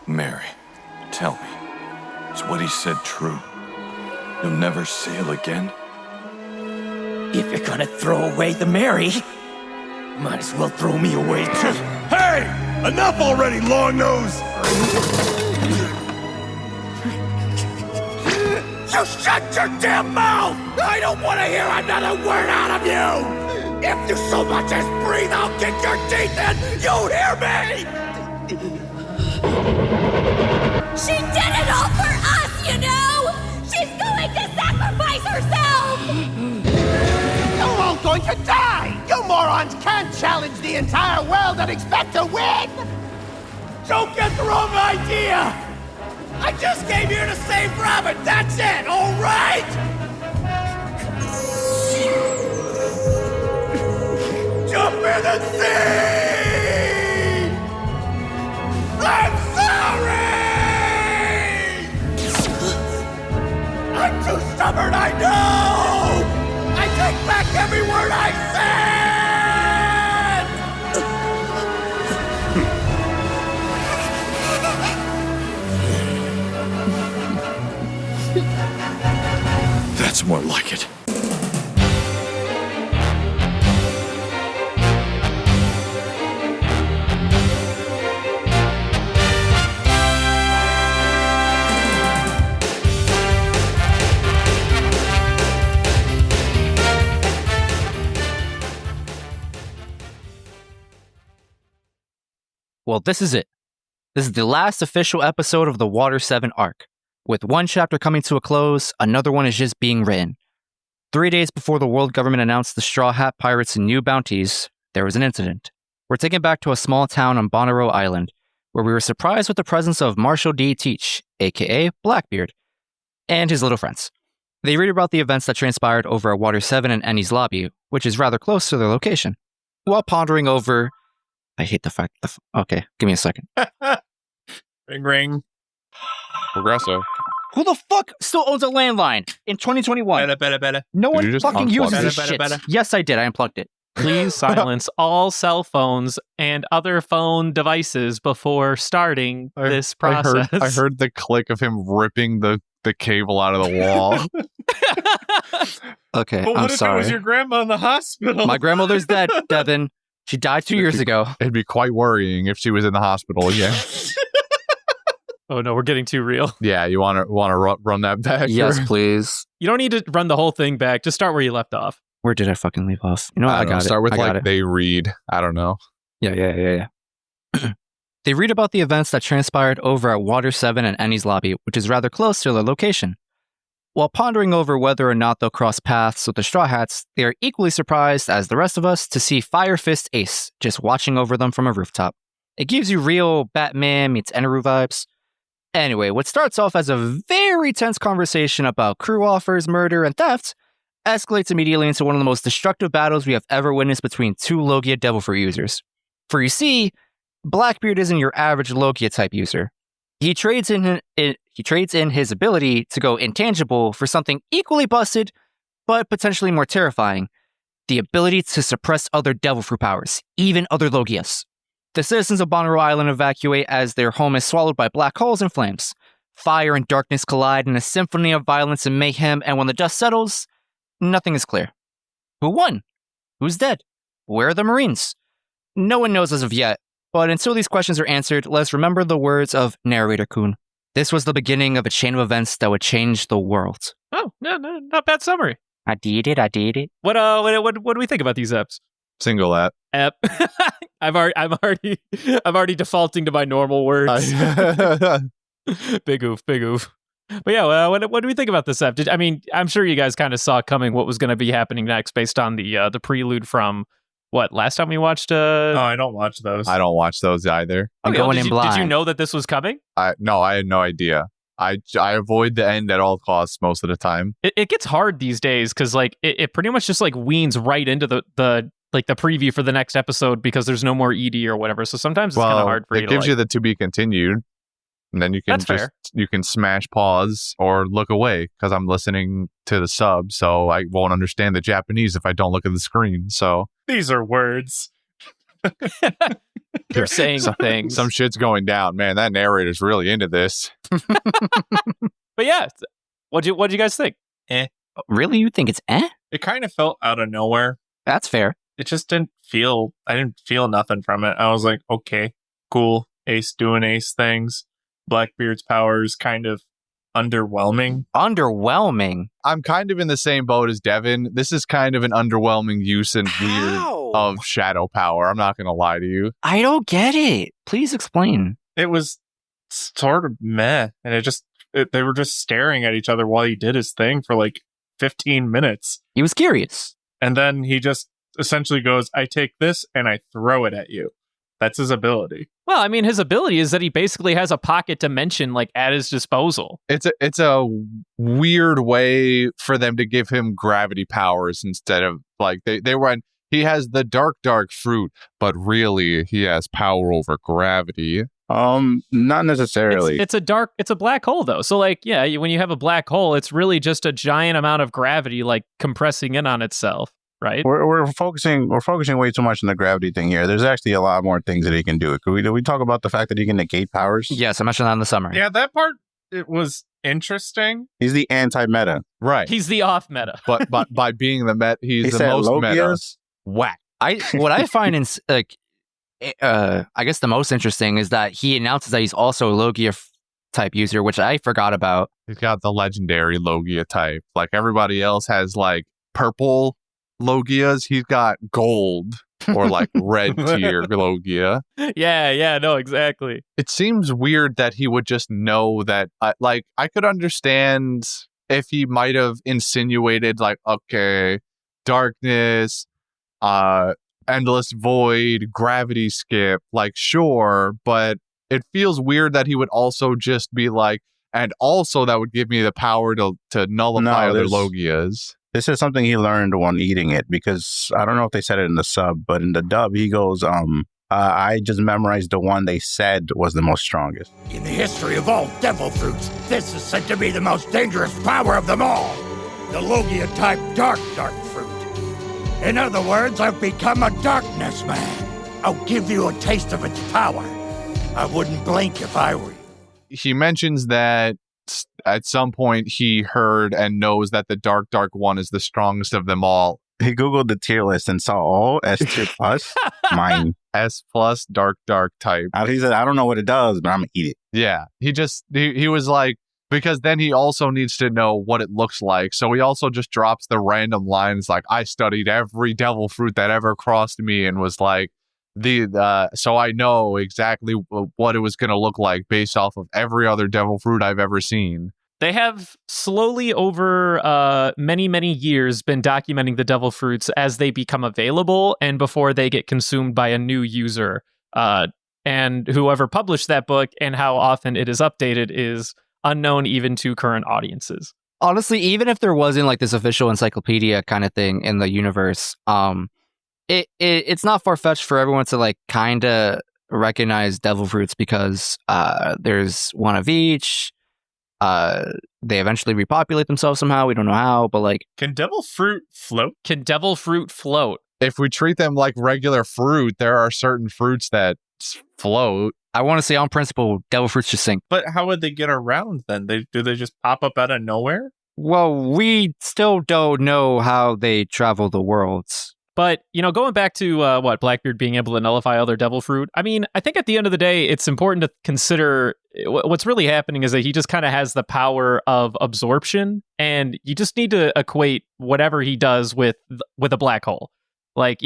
Mary, tell me, is what he said true? You'll never sail again? If you're gonna throw away the Mary, might as well throw me away too. Hey! Enough already, long nose! You shut your damn mouth! I don't want to hear another word out of you! If you so much as breathe, I'll kick your teeth in! You hear me? She did it all for us, you know! She's going to sacrifice herself! You're all going to die! You morons can't challenge the entire world and expect to win! Don't get the wrong idea! I just came here to save Robin, that's it, all right? Jump in the sea! I'm sorry! I'm too stubborn, I know! I take back every word I said! That's more like it. Well, this is it. This is the last official episode of the Water 7 arc. With one chapter coming to a close, another one is just being written. 3 days before the world government announced the Straw Hat Pirates' new bounties, there was an incident. We're taken back to a small town on Bonnaroo Island, where we were surprised with the presence of Marshall D. Teach, aka Blackbeard, and his little friends. They read about the events that transpired over at Water 7 and Enies Lobby, which is rather close to their location. While pondering over... I hate the fact... Okay, give me a second. Ring, ring. Progresso. Who the fuck still owns a landline in 2021? Better. No one fucking uses this Better. shit. Yes, I did. I unplugged it. Please silence all cell phones and other phone devices before starting this process. I heard the click of him ripping the cable out of the wall. Okay, But what I'm if sorry. it was your grandma in the hospital? My grandmother's dead, Devin. She died 2 years ago. It'd be quite worrying if she was in the hospital again. Oh no, we're getting too real. Yeah, you want to run that back? Yes, please. You don't need to run the whole thing back. Just start where you left off. Where did I fucking leave off? You know what? I don't know, got it. Start with I got like it. they read. I don't know. Yeah. They read about the events that transpired over at Water 7 and Enies Lobby, which is rather close to their location. While pondering over whether or not they'll cross paths with the Straw Hats, they are equally surprised as the rest of us to see Fire Fist Ace just watching over them from a rooftop. It gives you real Batman meets Eneru vibes. Anyway, what starts off as a very tense conversation about crew offers, murder, and theft escalates immediately into one of the most destructive battles we have ever witnessed between two Logia Devil Fruit users. For you see, Blackbeard isn't your average Logia type user. He trades in his ability to go intangible for something equally busted, but potentially more terrifying: the ability to suppress other Devil Fruit powers, even other Logias. The citizens of Bonnaroo Island evacuate as their home is swallowed by black holes and flames. Fire and darkness collide in a symphony of violence and mayhem, and when the dust settles, nothing is clear. Who won? Who's dead? Where are the Marines? No one knows as of yet, but until these questions are answered, let's remember the words of Narrator Kun. This was the beginning of a chain of events that would change the world. Oh, no, not bad summary. I did it. What do we think about these eps? Single app. Ep. I'm already defaulting to my normal words. Big oof. But yeah, what do we think about this ep? I'm sure you guys kind of saw coming what was going to be happening next based on the prelude from what last time we watched. Oh, I don't watch those. I don't watch those either. I'm going in blind. Did you know that this was coming? No, I had no idea. I avoid the end at all costs most of the time. It gets hard these days because like it pretty much just like weans right into the preview for the next episode because there's no more ED or whatever. So sometimes it's kind of hard for you. It gives you the to be continued, and then you can you can smash pause or look away because I'm listening to the sub, so I won't understand the Japanese if I don't look at the screen. So These are words. You're saying things. Some shit's going down, man. That narrator's really into this. But yeah, what'd you guys think? Really? You think it's It kind of felt out of nowhere. That's fair. It just I didn't feel nothing from it. I was like, okay, cool. Ace doing Ace things. Blackbeard's power is kind of underwhelming. Underwhelming? I'm kind of in the same boat as Devin. This is kind of an underwhelming use and weird of shadow power. I'm not going to lie to you. I don't get it. Please explain. It was sort of meh. And they were just staring at each other while he did his thing for like 15 minutes. He was curious. And then he just essentially goes, I take this and I throw it at you. That's his ability. Well, I mean, his ability is that he basically has a pocket dimension like at his disposal. It's a weird way for them to give him gravity powers instead of like they went. He has the dark fruit, but really he has power over gravity. Not necessarily. It's a black hole though. So like, yeah, when you have a black hole, it's really just a giant amount of gravity like compressing in on itself. Right. We're focusing way too much on the gravity thing here. There's actually a lot more things that he can do. Did we talk about the fact that he can negate powers? Yes, I mentioned that in the summary. Yeah, that part, it was interesting. He's the anti-meta. Right. He's the off meta. But by being the meta, he's the most Logias? meta. Whack. What I find in I guess the most interesting is that he announces that he's also a Logia type user, which I forgot about. He's got the legendary Logia type. Like everybody else has like purple Logias. He's got gold or like red tier Logia. Yeah, no, exactly. It seems weird that he would just know that. Like I could understand if he might have insinuated like, okay, darkness, endless void, gravity skip, like sure, but it feels weird that he would also just be like, and also that would give me the power to nullify other Logias. This is something he learned when eating it, because I don't know if they said it in the sub, but in the dub, he goes, I just memorized the one they said was the most strongest. In the history of all devil fruits, this is said to be the most dangerous power of them all. The Logia-type dark fruit. In other words, I've become a darkness man. I'll give you a taste of its power. I wouldn't blink if I were you. He mentions that at some point he heard and knows that the dark one is the strongest of them all. He Googled the tier list and saw all S tier plus, mine. S plus dark type. He said, I don't know what it does, but I'm going to eat it. Yeah. He was like, because then he also needs to know what it looks like. So he also just drops the random lines like, I studied every devil fruit that ever crossed me and was like, so I know exactly what it was going to look like based off of every other devil fruit I've ever seen. They have slowly over many years been documenting the devil fruits as they become available and before they get consumed by a new user. And whoever published that book and how often it is updated is unknown even to current audiences. Honestly, even if there wasn't like this official encyclopedia kind of thing in the universe, it's not far-fetched for everyone to like kind of recognize devil fruits because there's one of each. They eventually repopulate themselves somehow. We don't know how, but like, can devil fruit float? Can devil fruit float? If we treat them like regular fruit, there are certain fruits that float. I want to say on principle, devil fruits just sink. But how would they get around then? Do they just pop up out of nowhere? Well, we still don't know how they travel the worlds. But, going back to Blackbeard being able to nullify other devil fruit, I mean, I think at the end of the day, it's important to consider what's really happening is that he just kind of has the power of absorption, and you just need to equate whatever he does with a black hole. Like,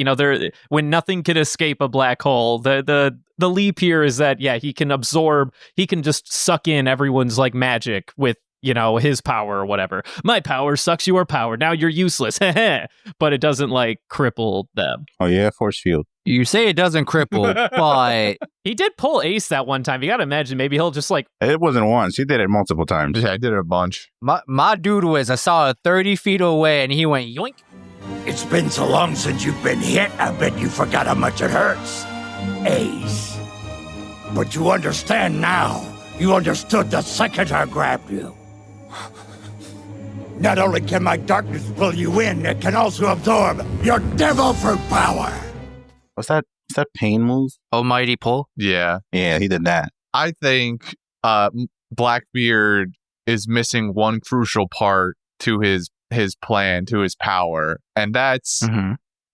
when nothing can escape a black hole, the leap here is that, yeah, he can just suck in everyone's like magic with, his power or whatever. My power sucks your power. Now you're useless. But it doesn't like cripple them. Oh yeah, force field. You say it doesn't cripple, but he did pull Ace that one time. You got to imagine maybe he'll just like... It wasn't once. He did it multiple times. Yeah, I did it a bunch. My dude I saw it 30 feet away and he went yoink. It's been so long since you've been hit, I bet you forgot how much it hurts. Ace. But you understand now. You understood the second I grabbed you. Not only can my darkness pull you in, it can also absorb your devil fruit power. What's that Is that pain move? Almighty pull. Yeah. Yeah, he did that. I think Blackbeard is missing one crucial part to his plan, to his power, and that's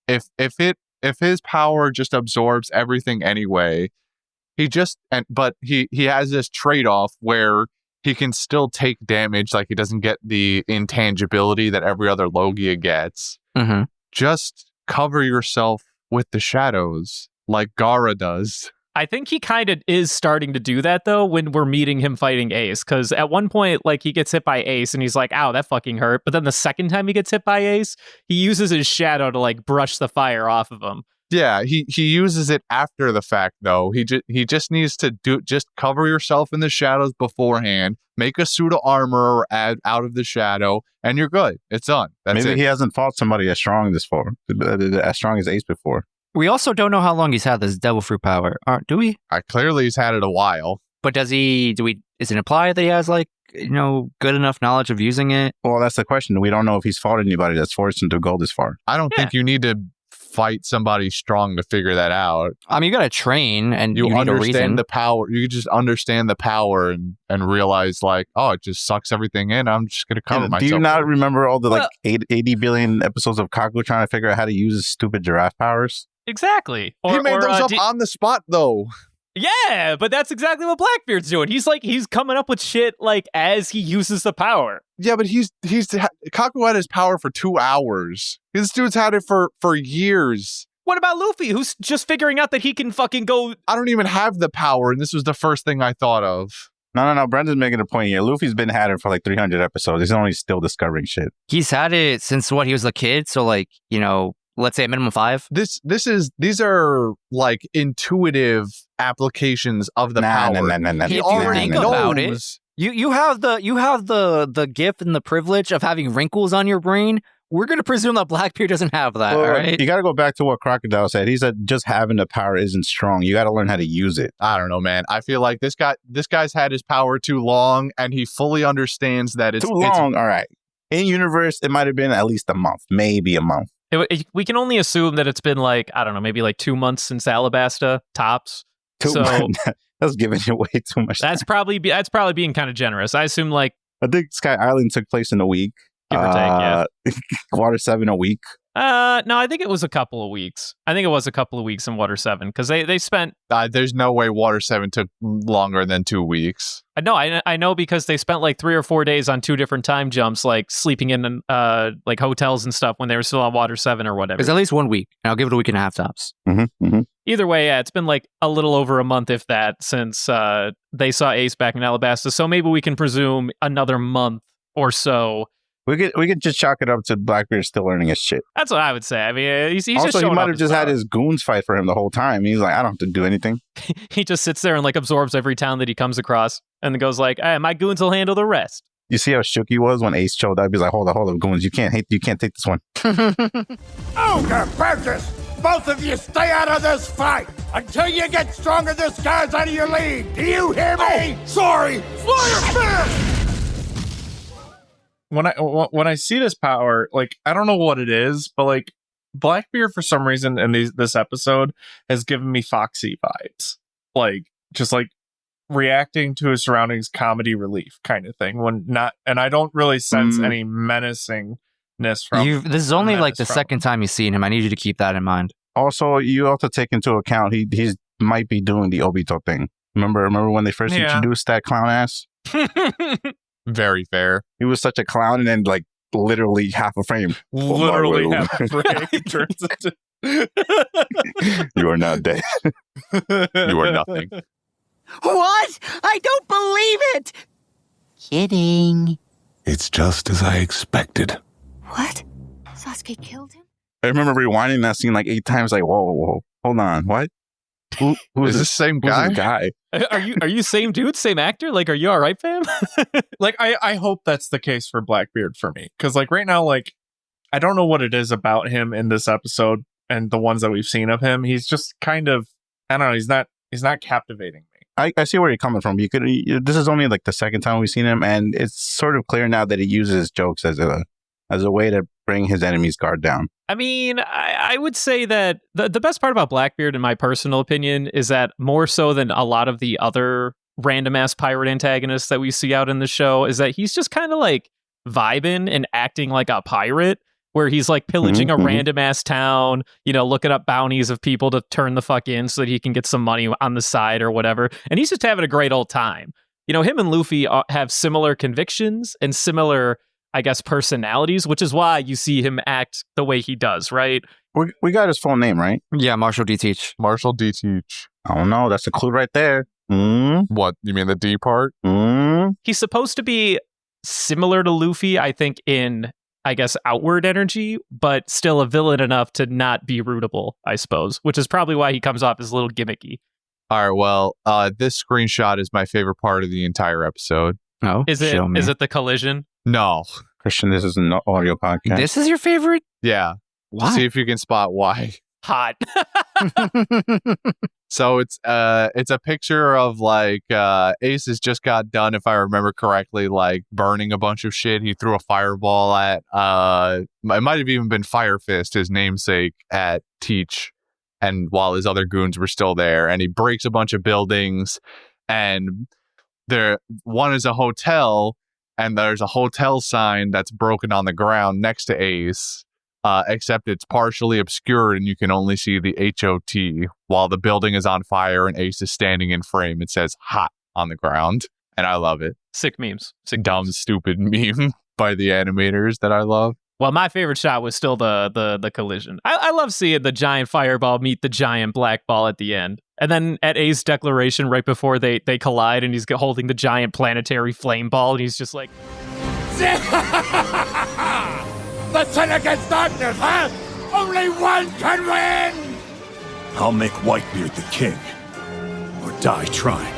if his power just absorbs everything anyway, but he has this trade-off where he can still take damage, like he doesn't get the intangibility that every other Logia gets. Just cover yourself with the shadows like Gara does. I think he kind of is starting to do that, though, when we're meeting him fighting Ace. Because at one point, like, he gets hit by Ace, and he's like, ow, that fucking hurt. But then the second time he gets hit by Ace, he uses his shadow to, like, brush the fire off of him. Yeah, he uses it after the fact, though. He just needs to just cover yourself in the shadows beforehand, make a suit of armor or add out of the shadow, and you're good. It's done. That's Maybe it. he hasn't fought somebody as strong as Ace before. We also don't know how long he's had this devil fruit power, do we? Clearly he's had it a while. But is it implied that he has, like, good enough knowledge of using it? Well, that's the question. We don't know if he's fought anybody that's forced him to go this far. I don't think you need to fight somebody strong to figure that out. I mean, you gotta train, and you need a reason. Understand the power. You just understand the power and realize, like, oh, it just sucks everything in. I'm just gonna cover myself. Do you not remember all the 80 billion episodes of Kaku trying to figure out how to use his stupid giraffe powers? Exactly. He made those up on the spot, though. Yeah, but that's exactly what Blackbeard's doing. He's coming up with shit, like, as he uses the power. Yeah, but Kaku had his power for 2 hours. This dude's had it for years. What about Luffy, who's just figuring out that he can fucking go... I don't even have the power, and this was the first thing I thought of. No. Brendan's making a point here. Luffy's been had it for like 300 episodes. He's only still discovering shit. He's had it since he was a kid, so, like, let's say a minimum 5. These are like intuitive applications of the power. No. He If you already think knows. about it, you have the gift and the privilege of having wrinkles on your brain. We're gonna presume that Blackbeard doesn't have that, all right? You got to go back to what Crocodile said. He said just having the power isn't strong. You got to learn how to use it. I don't know, man. I feel like this guy's had his power too long, and he fully understands that it's too long. All right. In universe, it might have been at least a month, maybe a month. We can only assume that it's been like, I don't know, maybe like 2 months since Alabasta, tops. 2 months. That's giving you way too much time. That's probably being kind of generous. I assume, like, I think Sky Island took place in a week. Give or take, yeah. Water 7 a week. No, I think it was a couple of weeks. I think it was a couple of weeks in Water 7 because they spent... there's no way Water 7 took longer than 2 weeks. No, I know because they spent like 3 or 4 days on 2 different time jumps, like sleeping in like hotels and stuff when they were still on Water 7 or whatever. It's at least 1 week. And I'll give it a week and a half tops. Either way, yeah, it's been like a little over a month, if that, since they saw Ace back in Alabasta. So maybe we can presume another month or so. We could just chalk it up to Blackbeard still learning his shit. That's what I would say. I mean, he's also, just he might have just power. had his goons fight for him the whole time. He's like, I don't have to do anything. He just sits there and like absorbs every town that he comes across and then goes like, hey, my goons will handle the rest. You see how shook he was when Ace showed up? He's like, hold up, goons. You can't take this one. Ogre Burgess! Both of you stay out of this fight until you get stronger this guy's out of your league. Do you hear me? Oh, sorry! Flyer fist! When I see this power, like, I don't know what it is, but like Blackbeard for some reason in this episode has given me Foxy vibes, like just like reacting to his surroundings, comedy relief kind of thing. And I don't really sense any menacingness from. This is only like the second time you've seen him. I need you to keep that in mind. Also, you have to take into account he might be doing the Obito thing. Remember when they first introduced that clown ass? Very fair. He was such a clown, and then like literally half a frame. Literally half a frame turns into. You are not dead. You are nothing. What? I don't believe it! Kidding. It's just as I expected. What? Sasuke killed him? I remember rewinding that scene like 8 times. Like, whoa, hold on, what? Who is this same guy? Who's this guy? Are you same dude, same actor? Like, are you all right, fam? Like, I hope that's the case for Blackbeard for me, because like right now, like I don't know what it is about him in this episode and the ones that we've seen of him. He's just kind of, I don't know. He's not captivating me. I see where you're coming from. This is only like the second time we've seen him, and it's sort of clear now that he uses jokes as a way to bring his enemy's guard down. I mean, I would say that the best part about Blackbeard, in my personal opinion, is that more so than a lot of the other random ass pirate antagonists that we see out in the show, is that he's just kind of like vibing and acting like a pirate, where he's like pillaging a random ass town, looking up bounties of people to turn the fuck in so that he can get some money on the side or whatever. And he's just having a great old time. Him and Luffy have similar convictions and similar, I guess, personalities, which is why you see him act the way he does, right? We got his full name, right? Yeah, Marshall D. Teach. Marshall D. Teach. I don't know. That's a clue right there. What? You mean the D part? He's supposed to be similar to Luffy, I think, in, I guess, outward energy, but still a villain enough to not be rootable, I suppose, which is probably why he comes off as a little gimmicky. All right, well, this screenshot is my favorite part of the entire episode. Oh, is it the collision? No. Christian, this is an audio podcast. This is your favorite? Yeah. Why? See if you can spot why. Hot. So it's a picture of like Ace has just got done, if I remember correctly, like burning a bunch of shit. He threw a fireball at it might have even been Fire Fist, his namesake, at Teach, and while his other goons were still there, and he breaks a bunch of buildings, and one is a hotel, and there's a hotel sign that's broken on the ground next to Ace. Except it's partially obscured and you can only see the HOT while the building is on fire and Ace is standing in frame. It says hot on the ground, and I love it. Sick memes. Dumb, stupid meme by the animators that I love. Well, my favorite shot was still the collision. I love seeing the giant fireball meet the giant black ball at the end. And then at Ace's declaration right before they collide and he's holding the giant planetary flame ball and he's just like... The sin against darkness, huh? Only one can win! I'll make Whitebeard the king, or die trying.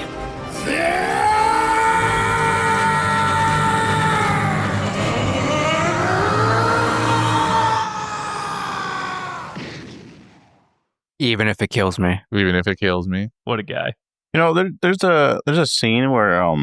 Even if it kills me. Even if it kills me. What a guy. There's a scene where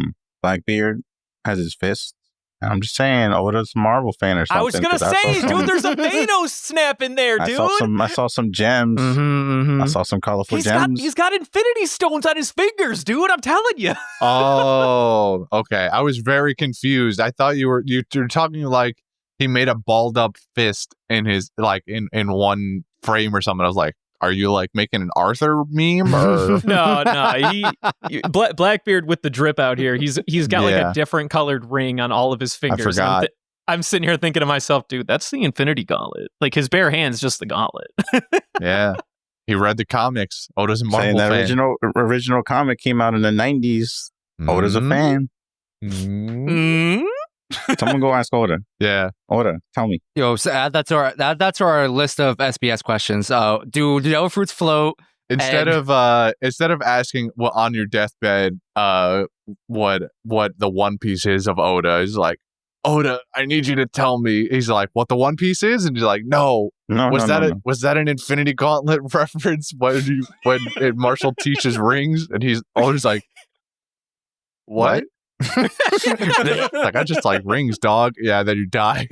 Blackbeard has his fist. And I'm just saying, Oda's a Marvel fan or something. I was gonna say, dude, there's a Thanos snap in there, dude. I saw some gems. I saw some colorful gems. He's got Infinity Stones on his fingers, dude. I'm telling you. Oh, okay. I was very confused. I thought you were talking like he made a balled up fist in his in one frame or something. I was like, are you like making an Arthur meme? Or? No. Blackbeard with the drip out here. He's got like a different colored ring on all of his fingers. I forgot. I'm sitting here thinking to myself, dude, that's the Infinity Gauntlet. Like his bare hand's just the gauntlet. Yeah, he read the comics. Oda's a Marvel fan. fan. Original comic came out in the 90s. Oda's a fan. Someone go ask Oda. Yeah, Oda, tell me. Yo, so add that to our list of SBS questions. Do yellow fruits float? Instead of asking what on your deathbed, what the One Piece is of Oda, is like, Oda, I need you to tell me. He's like, what the One Piece is, and he's like, no. Was that an Infinity Gauntlet reference when Marshall teaches rings, and Oda's like, what? Like, I just like rings, dog. Yeah, then you die.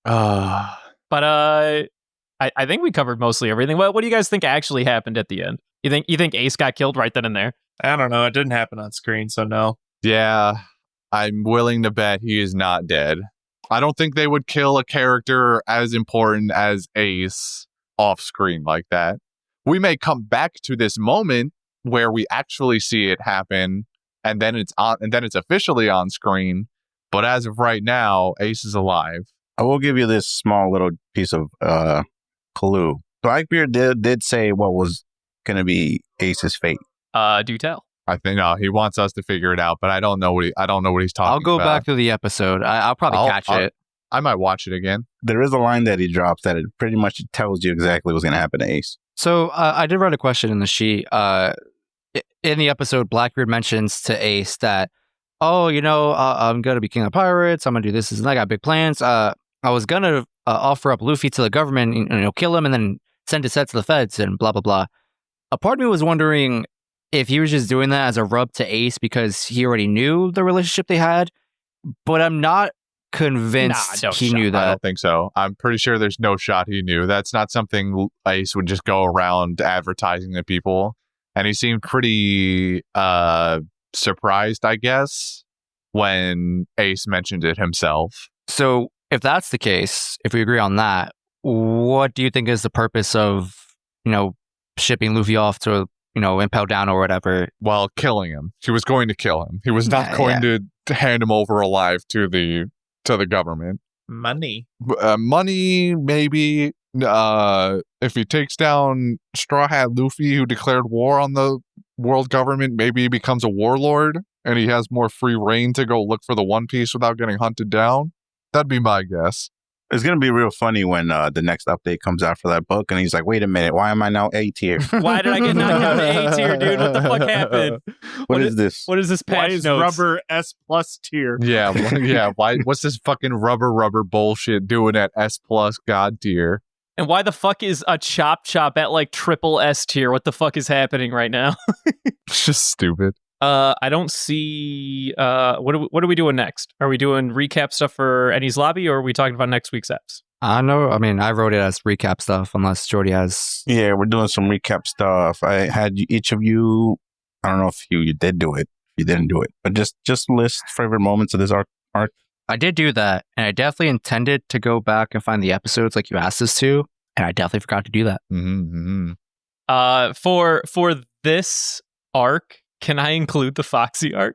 But I think we covered mostly everything. What do you guys think actually happened at the end? You think Ace got killed right then and there? I don't know. It didn't happen on screen, so no. Yeah, I'm willing to bet he is not dead. I don't think they would kill a character as important as Ace off screen like that. We may come back to this moment where we actually see it happen, and then it's officially on screen. But as of right now, Ace is alive. I will give you this small little piece of clue. Blackbeard did say what was going to be Ace's fate. Do tell. I think he wants us to figure it out, but I don't know what he's talking about. I'll go back to the episode. I'll probably catch it. I might watch it again. There is a line that he drops that it pretty much tells you exactly what's going to happen to Ace. So I did write a question in the sheet. In the episode, Blackbeard mentions to Ace that, I'm going to be king of pirates. I'm going to do this and I got big plans. I was going to offer up Luffy to the government and kill him and then send his set to the feds and blah, blah, blah. A part of me was wondering if he was just doing that as a rub to Ace because he already knew the relationship they had. But I'm not convinced Nah, no he shot. knew I that. don't think so. I'm pretty sure there's no shot he knew. That's not something Ace would just go around advertising to people. And he seemed pretty surprised, I guess, when Ace mentioned it himself. So if that's the case, if we agree on that, what do you think is the purpose of, shipping Luffy off to, Impel Down or whatever? Well, killing him. She was going to kill him. He was not going to hand him over alive to the government. Money. Money, maybe. If he takes down Straw Hat Luffy, who declared war on the world government, maybe he becomes a warlord and he has more free reign to go look for the One Piece without getting hunted down. That'd be my guess. It's going to be real funny when the next update comes out for that book and he's like, wait a minute, why am I now A tier? Why did I get knocked down to A tier, dude? What the fuck happened? What is this? What is this patch Why is notes? rubber S+ tier? Yeah, yeah. Why? What's this fucking rubber bullshit doing at S+ God tier? And why the fuck is a chop at like triple S tier? What the fuck is happening right now? It's just stupid. I don't see. What are we doing next? Are we doing recap stuff for Enies Lobby, or are we talking about next week's eps? I know. I mean, I wrote it as recap stuff, unless Jordy has. Yeah, we're doing some recap stuff. I had each of you. I don't know if you did do it. If you didn't do it, but just list favorite moments of this arc. I did do that, and I definitely intended to go back and find the episodes like you asked us to, and I definitely forgot to do that. For this arc, can I include the Foxy arc?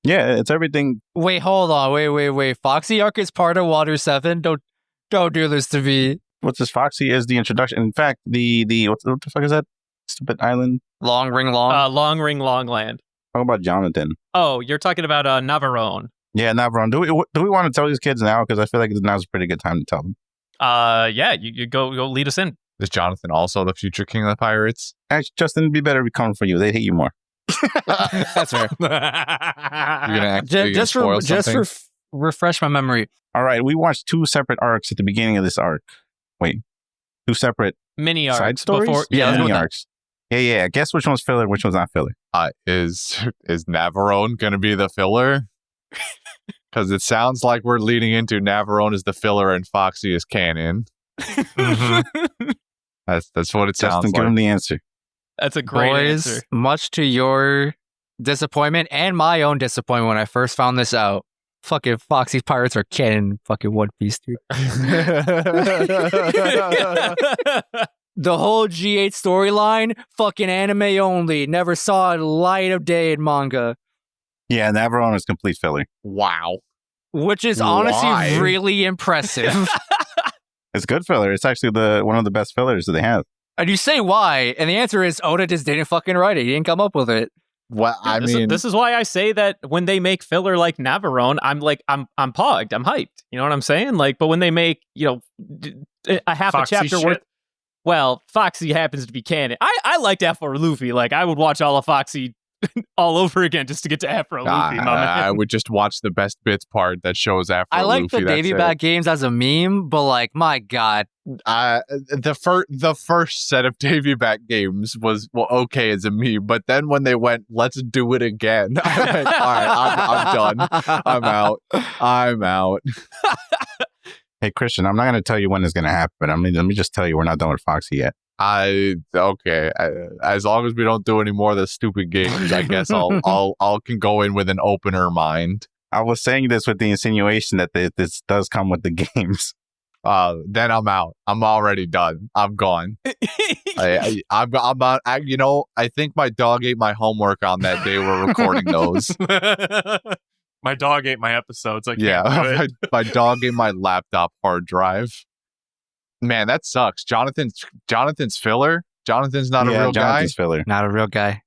Yeah, it's everything. Wait, hold on. Wait. Foxy arc is part of Water 7? Don't do this to me. What's this? Foxy is the introduction. In fact, the what the fuck is that? Stupid island. Long Ring Long? Long Ring Long Land. Talk about Jonathan. Oh, you're talking about Navarone. Yeah, Navarone. Do we want to tell these kids now? Because I feel like now's a pretty good time to tell them. Yeah, you go lead us in. Is Jonathan also the future king of the pirates? Actually, Justin, it'd be better if we come for you. They'd hate you more. That's fair. You're gonna Refresh my memory. All right, we watched two separate arcs at the beginning of this arc. Wait, two separate Mini arcs side stories? before. Yeah, let's go mini with that. arcs. Yeah. Guess which one's filler, which one's not filler. Is Navarone gonna be the filler? Because it sounds like we're leading into Navarone is the filler and Foxy is canon. That's what it sounds Justin, give like. him the answer. That's a great Boys, answer. much to your disappointment and my own disappointment when I first found this out, fucking Foxy Pirates are canon fucking One Piece, dude. The whole G8 storyline, fucking anime only. Never saw a light of day in manga. Yeah, Navarone is complete filler. Wow. Which is Why? honestly really impressive. It's good filler. It's actually one of the best fillers that they have. And you say why, and the answer is Oda just didn't fucking write it. He didn't come up with it. Well, I mean, this is why I say that when they make filler like Navarone, I'm pogged, I'm hyped. You know what I'm saying? Like, but when they make a half Foxy a chapter shit. worth. Well, Foxy happens to be canon. I liked Afro Luffy. Like, I would watch all of Foxy all over again just to get to Afro Luffy, my man. I would just watch the best bits part that shows Afro I like Luffy, the Davy that's Back games as a meme, but like, my God. the first set of Davy Back games was okay as a meme, but then when they went, let's do it again. I went, all right, I'm done. I'm out. Hey, Christian, I'm not going to tell you when it's going to happen. I mean, let me just tell you, we're not done with Foxy yet. Okay. As long as we don't do any more of the stupid games, I guess I'll can go in with an opener mind. I was saying this with the insinuation that this does come with the games. Then I'm out. I'm already done. I'm gone. I'm out. I think my dog ate my homework on that day we're recording those. My dog ate my episodes. I can't do Yeah, it. my dog ate my laptop hard drive. Man, that sucks. Jonathan's filler. Jonathan's not a real Jonathan's filler. Not a real guy.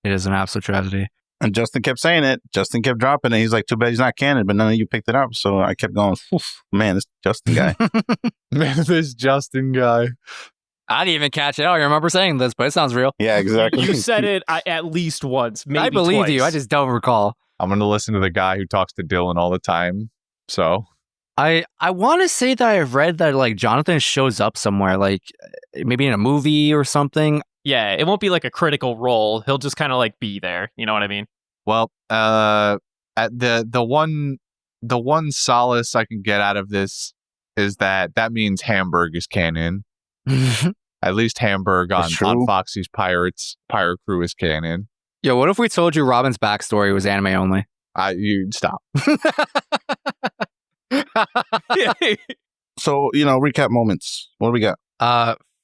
It is an absolute tragedy. And Justin kept saying it. Justin kept dropping it. He's like, too bad he's not canon, but none of you picked it up. So I kept going, man, this Justin guy. Man, this Justin guy. I didn't even catch it. I don't remember saying this, but it sounds real. Yeah, exactly. You said it at least once, maybe I believe you. I twice. just don't recall. I'm going to listen to the guy who talks to Dylan all the time. So I want to say that I've read that like Jonathan shows up somewhere, like maybe in a movie or something. Yeah, it won't be like a critical role. He'll just kind of like be there. You know what I mean? Well, at the one the one solace I can get out of this is that means Hamburg is canon. At least Hamburg on Foxy's pirate crew is canon. Yo, what if we told you Robin's backstory was anime only? You stop. So, recap moments. What do we got?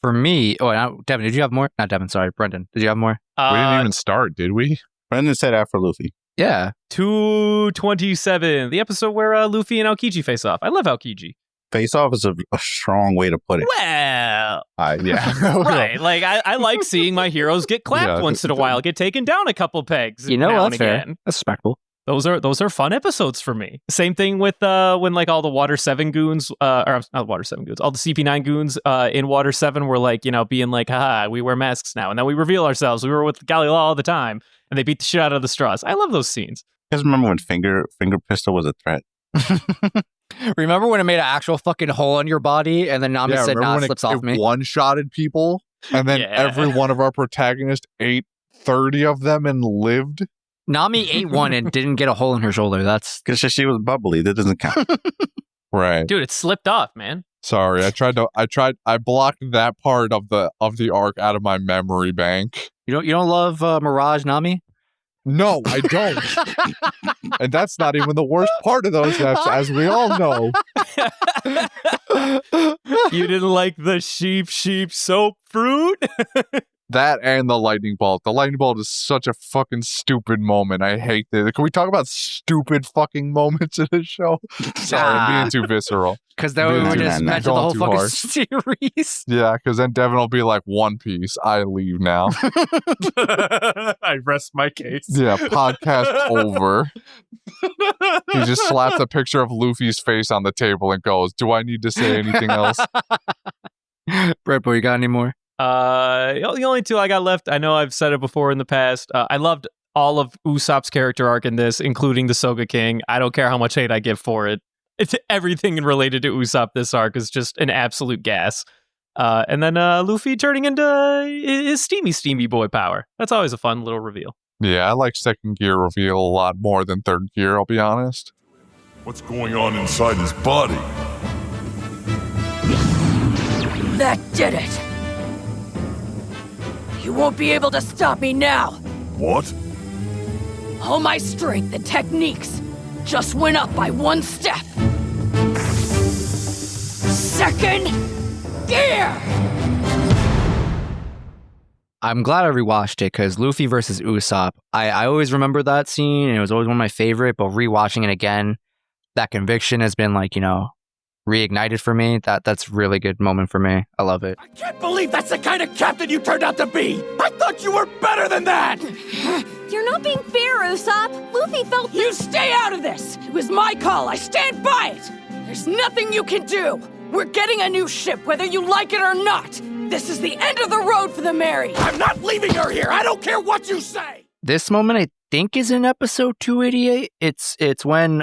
For me, Devin, did you have more? Not Devin, sorry, Brendan. Did you have more? We didn't even start, did we? Brendan said after Luffy. Yeah. 227, the episode where Luffy and Aokiji face off. I love Aokiji. Face off is a strong way to put it. Well, yeah. right. Like, I like seeing my heroes get clapped once in a while, get taken down a couple pegs. That's fair. That's respectable. Those are fun episodes for me. Same thing with when like all the Water 7 goons, or not Water 7 goons, all the CP9 goons in Water 7 were like, being like, haha, we wear masks now. And then we reveal ourselves. We were with Galileo all the time. And they beat the shit out of the straws. I love those scenes. You guys remember when finger pistol was a threat? Remember when it made an actual fucking hole in your body and then Nami said, nah, it slips off me? One-shotted people and then every one of our protagonists ate 30 of them and lived? Nami ate one and didn't get a hole in her shoulder. That's because she was bubbly. That doesn't count. Right. Dude, it slipped off, man. Sorry, I blocked that part of the arc out of my memory bank. You don't love Mirage Nami? No, I don't. And that's not even the worst part of those eps, as we all know. You didn't like the sheep soap fruit? That and the lightning bolt. The lightning bolt is such a fucking stupid moment. I hate this. Can we talk about stupid fucking moments in this show? Sorry, I'm being too visceral. Because then we would just mention the whole fucking series. Yeah, because then Devin will be like, One Piece, I leave now. I rest my case. Yeah, podcast over. He just slaps a picture of Luffy's face on the table and goes, do I need to say anything else? Red Boy, you got any more? The only two I got left, I know I've said it before in the past. I loved all of Usopp's character arc in this, including the Soga King. I don't care how much hate I give for it. It's everything related to Usopp this arc is just an absolute gas. And then Luffy turning into his steamy boy power. That's always a fun little reveal. Yeah, I like second gear reveal a lot more than third gear, I'll be honest. What's going on inside his body? That did it! You won't be able to stop me now! What? All my strength and techniques just went up by one step! Second gear! I'm glad I rewatched it because Luffy versus Usopp, I always remember that scene and it was always one of my favorite, but rewatching it again, that conviction has been reignited for me. That's really good moment for me. I love it. I can't believe that's the kind of captain you turned out to be! I thought you were better than that! You're not being fair, Usopp! Luffy felt You stay out of this! It was my call, I stand by it! There's nothing you can do! We're getting a new ship, whether you like it or not! This is the end of the road for the Mary! I'm not leaving her here! I don't care what you say! This moment, I think, is in episode 288. It's when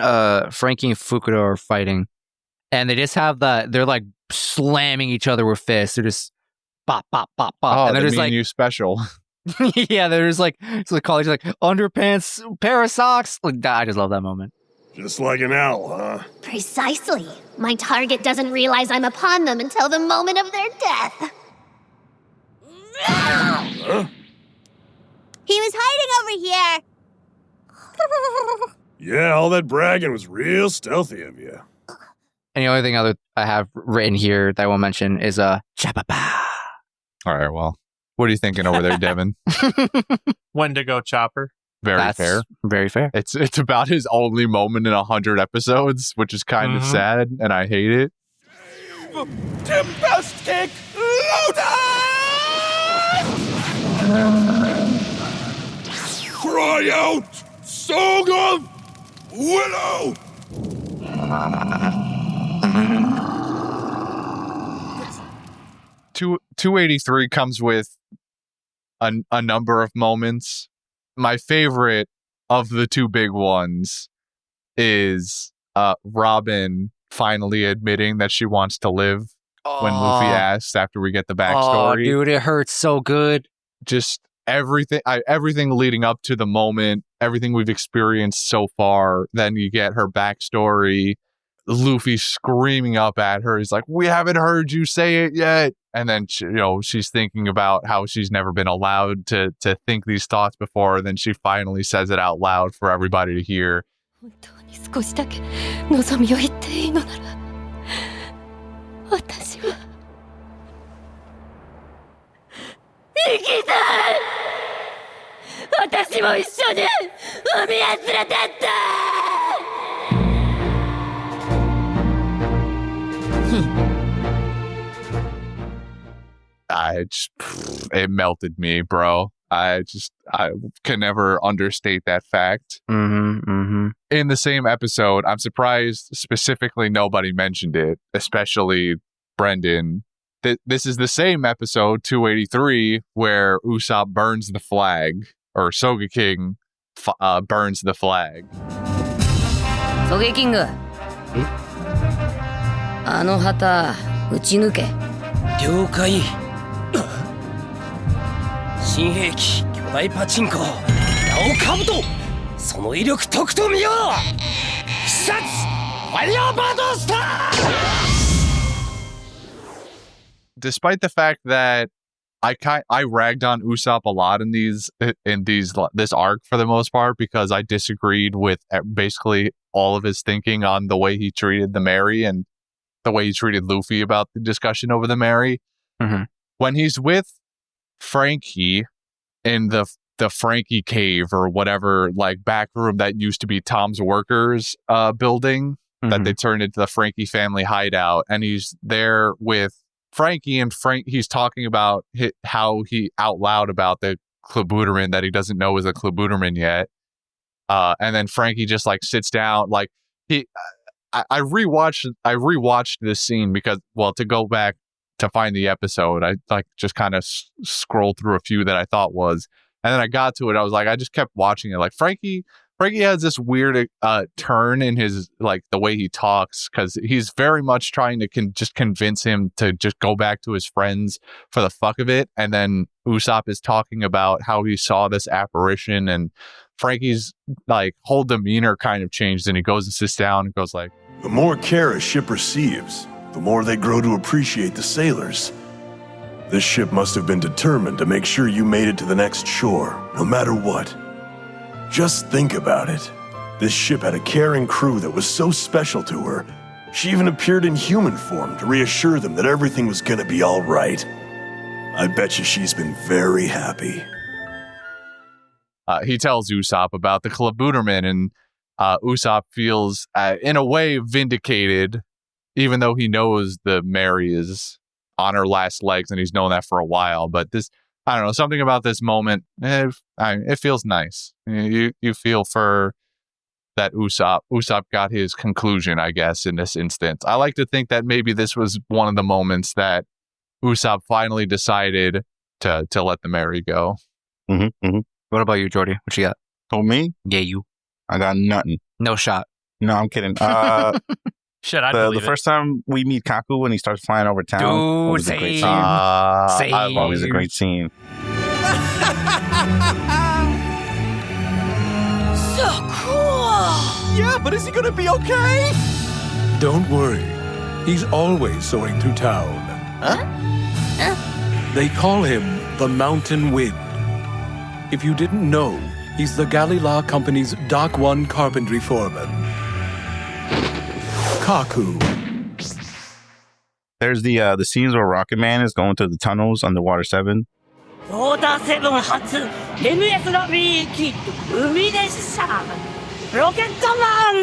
Frankie and Fukuda are fighting. And they just have they're slamming each other with fists. They're just bop, bop, bop, bop. Oh, and they're the just Me and You special. yeah, they're just college underpants, pair of socks. I just love that moment. Just like an owl, huh? Precisely. My target doesn't realize I'm upon them until the moment of their death. Huh? He was hiding over here. Yeah, all that bragging was real stealthy of you. And the only thing I have written here that I will mention is Chapapa. All right, well, what are you thinking over there, Devin? Wendigo Chopper. That's fair. Very fair. It's about his only moment in 100 episodes, which is kind of sad, and I hate it. Tempest kick loaded! Cry out, Soga Willow! 283 comes with a number of moments. My favorite of the two big ones is Robin finally admitting that she wants to live when Luffy asks after we get the backstory. Oh, dude, it hurts so good. Just everything leading up to the moment, everything we've experienced so far. Then you get her backstory. Luffy screaming up at her. He's like, "We haven't heard you say it yet." And then she's thinking about how she's never been allowed to think these thoughts before. Then she finally says it out loud for everybody to hear. 本当に少しだけ望みを言っていいのなら、私は生きたい。私も一緒に海へ連れてって。It melted me, bro. I can never understate that fact. In the same episode, I'm surprised specifically nobody mentioned it, especially Brendan. This is the same episode, 283, where Usopp burns the flag, or Sogeking burns the flag. Sogeking, あの旗撃ち抜け。了解。新兵器巨大パチンコ、ナオカブト、その威力とくと見よう。視察ファイヤーバードスター。 Despite the fact that I ragged on Usopp a lot in this arc for the most part, because I disagreed with basically all of his thinking on the way he treated the Mary and the way he treated Luffy about the discussion over the Mary. When he's with Frankie in the Frankie cave or whatever, like back room that used to be Tom's workers building that they turned into the Frankie family hideout, and he's there with Frankie, and he's talking about how he out loud about the Klabuterman that he doesn't know is a Klabuterman yet, and then Frankie just like sits down. Like I rewatched this scene because, well, to go back to find the episode, I like just kind of scrolled through a few that I thought was, and then I got to it. I was like, I just kept watching it. Like Frankie has this weird turn in his, like, the way he talks, because he's very much trying to just convince him to just go back to his friends for the fuck of it. And then Usopp is talking about how he saw this apparition, and Frankie's like whole demeanor kind of changed, and he goes and sits down and goes like, "The more care a ship receives, the more they grow to appreciate the sailors. This ship must have been determined to make sure you made it to the next shore, no matter what. Just think about it. This ship had a caring crew that was so special to her, she even appeared in human form to reassure them that everything was gonna be all right. I bet you she's been very happy." He tells Usopp about the Klabuterman, and Usopp feels, in a way, vindicated, even though he knows the Mary is on her last legs, and he's known that for a while. But this, I don't know, something about this moment, it feels nice. You feel for that Usopp got his conclusion, I guess, in this instance. I like to think that maybe this was one of the moments that Usopp finally decided to let the Mary go. What about you, Jordy? What you got? Oh, me? Yeah, you. I got nothing. No shot. No, I'm kidding. Shit, I the believe first time we meet Kaku when he starts flying over town, was a great scene. It was a great scene. So cool! Yeah, but is he gonna be okay? Don't worry. He's always soaring through town. They call him the Mountain Wind. If you didn't know, he's the Galila Company's Dock 1 carpentry foreman. Kaku. There's the scenes where Rocket Man is going through the tunnels underwater 7. ウォーターセブン初 MS ロビーキッド海列車ロケットマン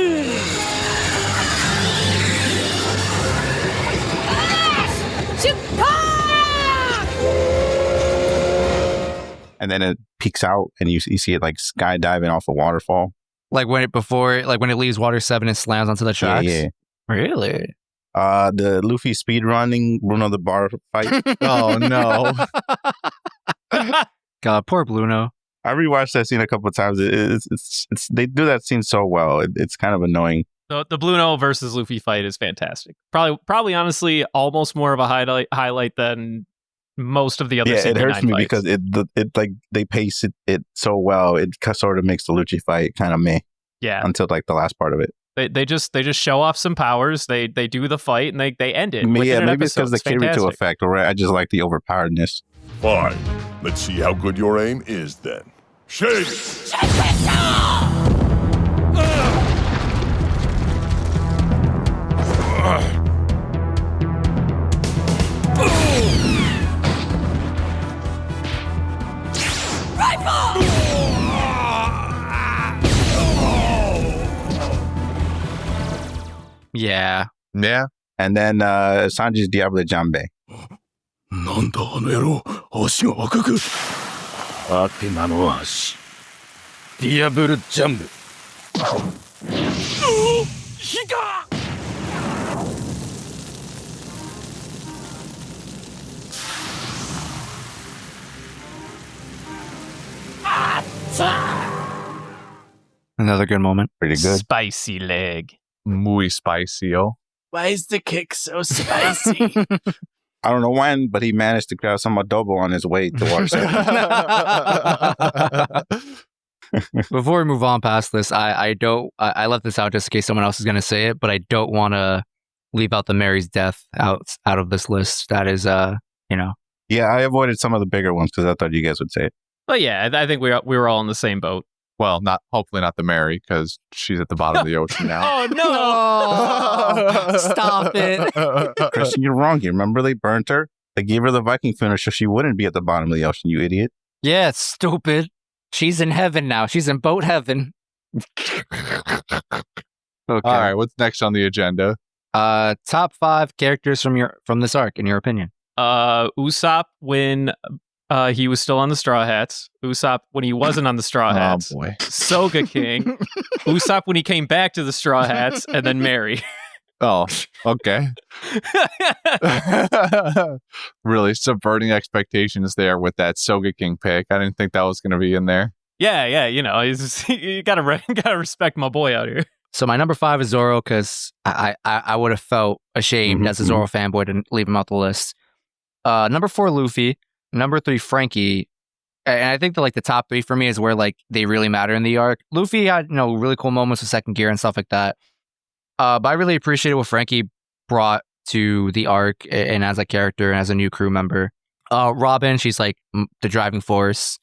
And then it peeks out and you see it like skydiving off a waterfall. Like when it leaves Water 7 and slams onto the tracks? Yeah. Really? The Luffy speedrunning Bruno the Bar fight. Oh, no. God, poor Bluno. I rewatched that scene a couple of times. It's they do that scene so well. It's kind of annoying. The Bluno versus Luffy fight is fantastic. Probably honestly, almost more of a highlight than most of the other Yeah, CP9 it hurts me fights. because it like they pace it so well. It sort of makes the Lucci fight kind of meh. Yeah. Until like the last part of it. They just show off some powers. They do the fight and they end it. Yeah, an maybe it's because the episode. Kirito effect, or I just like the overpoweredness. Fine. Let's see how good your aim is then. Shade! Yeah. Yeah. And then Sanji's Diable Jambe. なんだあの野郎、足が赤く。悪魔の足。ディアブルジャンブ。火が。Another good moment. Pretty good. Spicy leg. Muy spicy-o. Why is the kick so spicy? I don't know when, but he managed to grab some adobo on his way to Water 7. Before we move on past this, I left this out just in case someone else is going to say it, but I don't want to leave out the Mary's death out of this list. That is, Yeah, I avoided some of the bigger ones because I thought you guys would say it. But yeah, I think we were all in the same boat. Well, hopefully not the Mary, because she's at the bottom of the ocean now. Oh no! Stop it. Christian, you're wrong here. Remember they burnt her? They gave her the Viking finisher. She wouldn't be at the bottom of the ocean, you idiot. Yeah, it's stupid. She's in heaven now. She's in boat heaven. Okay. All right, what's next on the agenda? Top 5 characters from this arc, in your opinion. Usopp when he was still on the Straw Hats. Usopp when he wasn't on the Straw Hats. Oh boy. Soga King. Usopp when he came back to the Straw Hats, and then Mary. Oh, okay. Really subverting expectations there with that Soga King pick. I didn't think that was going to be in there. Yeah, you gotta respect my boy out here. So my number 5 is Zoro because I would have felt ashamed as a Zoro fanboy to leave him out the list. Number 4, Luffy. Number 3, Frankie. And I think the top 3 for me is where they really matter in the arc. Luffy had really cool moments with second gear and stuff like that. But I really appreciated what Frankie brought to the arc and as a character and as a new crew member. Robin, she's the driving force,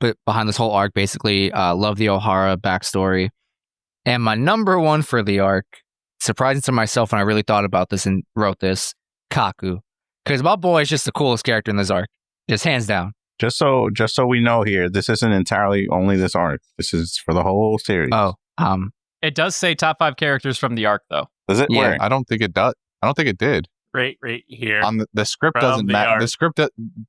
but behind this whole arc, basically. Love the O'Hara backstory. And my number 1 for the arc, surprising to myself when I really thought about this and wrote this, Kaku. Because my boy is just the coolest character in this arc. Just hands down. Just so we know here, this isn't entirely only this arc. This is for the whole series. Oh, it does say top 5 characters from the arc, though. Does it? Yeah. Where? I don't think it does. I don't think it did. Right here. On the script From doesn't the matter. arc. The script,